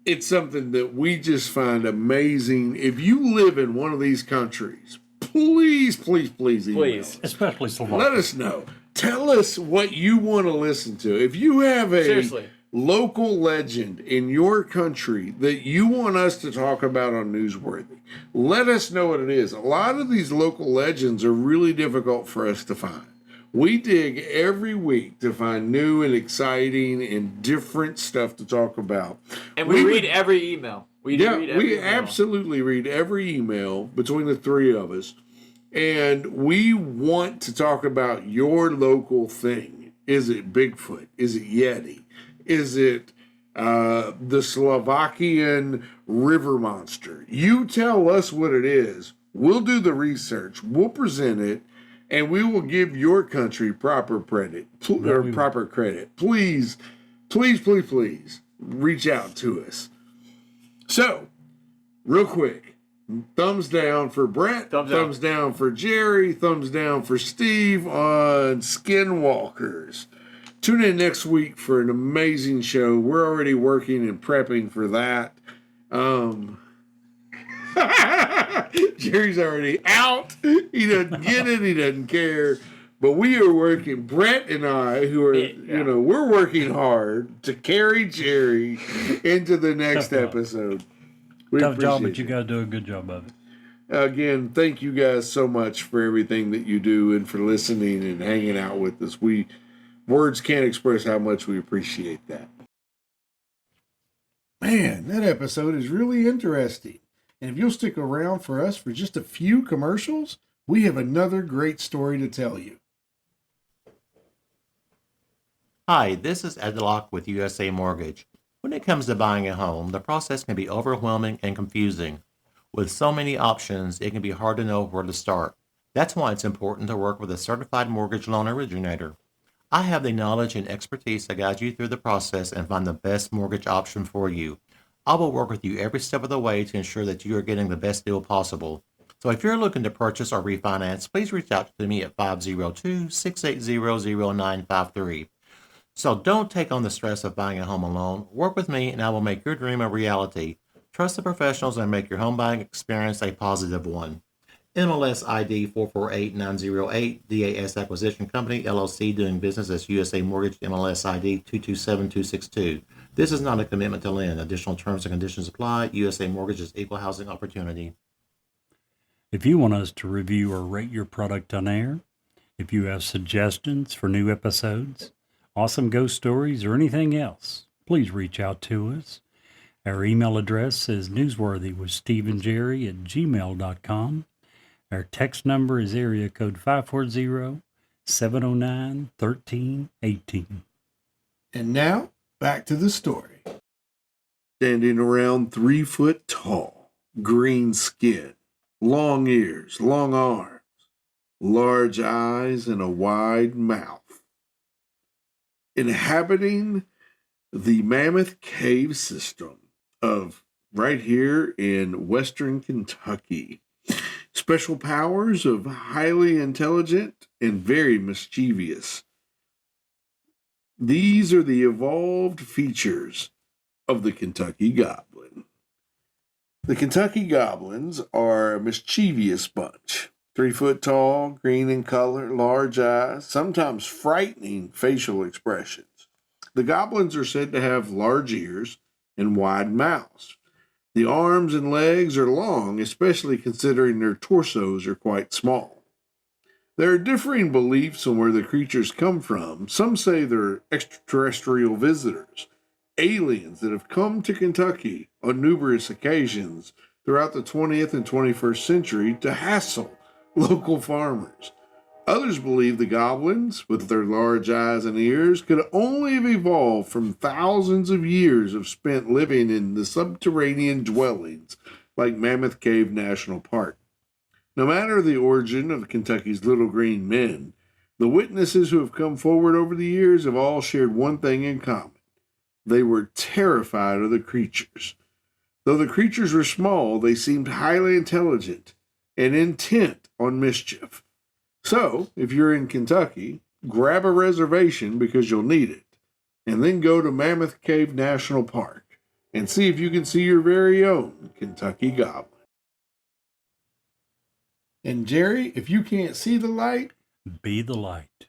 Speaker 5: It's something that we just find amazing. If you live in one of these countries, please email
Speaker 4: please.
Speaker 5: us.
Speaker 1: Especially Slovakia.
Speaker 5: Let us know. Tell us what you want to listen to. If you have a
Speaker 4: Seriously.
Speaker 5: local legend in your country that you want us to talk about on Newsworthy, let us know what it is. A lot of these local legends are really difficult for us to find. We dig every week to find new and exciting and different stuff to talk about.
Speaker 4: And we read every email. We read every
Speaker 5: we
Speaker 4: email.
Speaker 5: absolutely read every email between the three of us. And we want to talk about your local thing. Is it Bigfoot? Is it Yeti? Is it the Slovakian river monster? You tell us what it is. We'll do the research. We'll present it. And we will give your country proper credit. Proper credit. Please reach out to us. So, real quick, thumbs down for Brett, thumbs down for Jerry, thumbs down for Steve on Skinwalkers. Tune in next week for an amazing show. We're already working and prepping for that. Jerry's already out. He doesn't get it. He doesn't care. But we are working, Brett and I, who are, we're working hard to carry Jerry into the next episode. We
Speaker 1: Tough job,
Speaker 5: appreciate
Speaker 1: but you got to do a good job of it.
Speaker 5: Again, thank you guys so much for everything that you do and for listening and hanging out with us. Words can't express how much we appreciate that.
Speaker 3: Man, that episode is really interesting. And if you'll stick around for us for just a few commercials, we have another great story to tell you.
Speaker 6: Hi, this is Ed Locke with USA Mortgage. When it comes to buying a home, the process can be overwhelming and confusing. With so many options, it can be hard to know where to start. That's why it's important to work with a certified mortgage loan originator. I have the knowledge and expertise to guide you through the process and find the best mortgage option for you. I will work with you every step of the way to ensure that you are getting the best deal possible. So if you're looking to purchase or refinance, please reach out to me at 502-680-0953. So don't take on the stress of buying a home alone. Work with me and I will make your dream a reality. Trust the professionals and make your home buying experience a positive one. MLS ID 448908, DAS Acquisition Company, LLC, doing business as USA Mortgage, MLS ID 227262. This is not a commitment to lend. Additional terms and conditions apply. USA Mortgage is equal housing opportunity.
Speaker 1: If you want us to review or rate your product on air, if you have suggestions for new episodes, awesome ghost stories, or anything else, please reach out to us. Our email address is newsworthyWithSteveandJerry@gmail.com. Our text number is area code 540-709-1318.
Speaker 3: And now, back to the story.
Speaker 5: Standing around 3 foot tall, green skin, long ears, long arms, large eyes, and a wide mouth. Inhabiting the Mammoth Cave system of right here in western Kentucky. Special powers of highly intelligent and very mischievous. These are the evolved features of the Kentucky Goblin. The Kentucky Goblins are a mischievous bunch. 3 foot tall, green in color, large eyes, sometimes frightening facial expressions. The goblins are said to have large ears and wide mouths. The arms and legs are long, especially considering their torsos are quite small. There are differing beliefs on where the creatures come from. Some say they're extraterrestrial visitors, aliens that have come to Kentucky on numerous occasions throughout the 20th and 21st century to hassle local farmers. Others believe the goblins, with their large eyes and ears, could only have evolved from thousands of years of spent living in the subterranean dwellings like Mammoth Cave National Park. No matter the origin of Kentucky's Little Green Men, the witnesses who have come forward over the years have all shared one thing in common. They were terrified of the creatures. Though the creatures were small, they seemed highly intelligent and intent on mischief. So, if you're in Kentucky, grab a reservation because you'll need it, and then go to Mammoth Cave National Park and see if you can see your very own Kentucky Goblin.
Speaker 3: And Jerry, if you can't see the light,
Speaker 1: Be the light.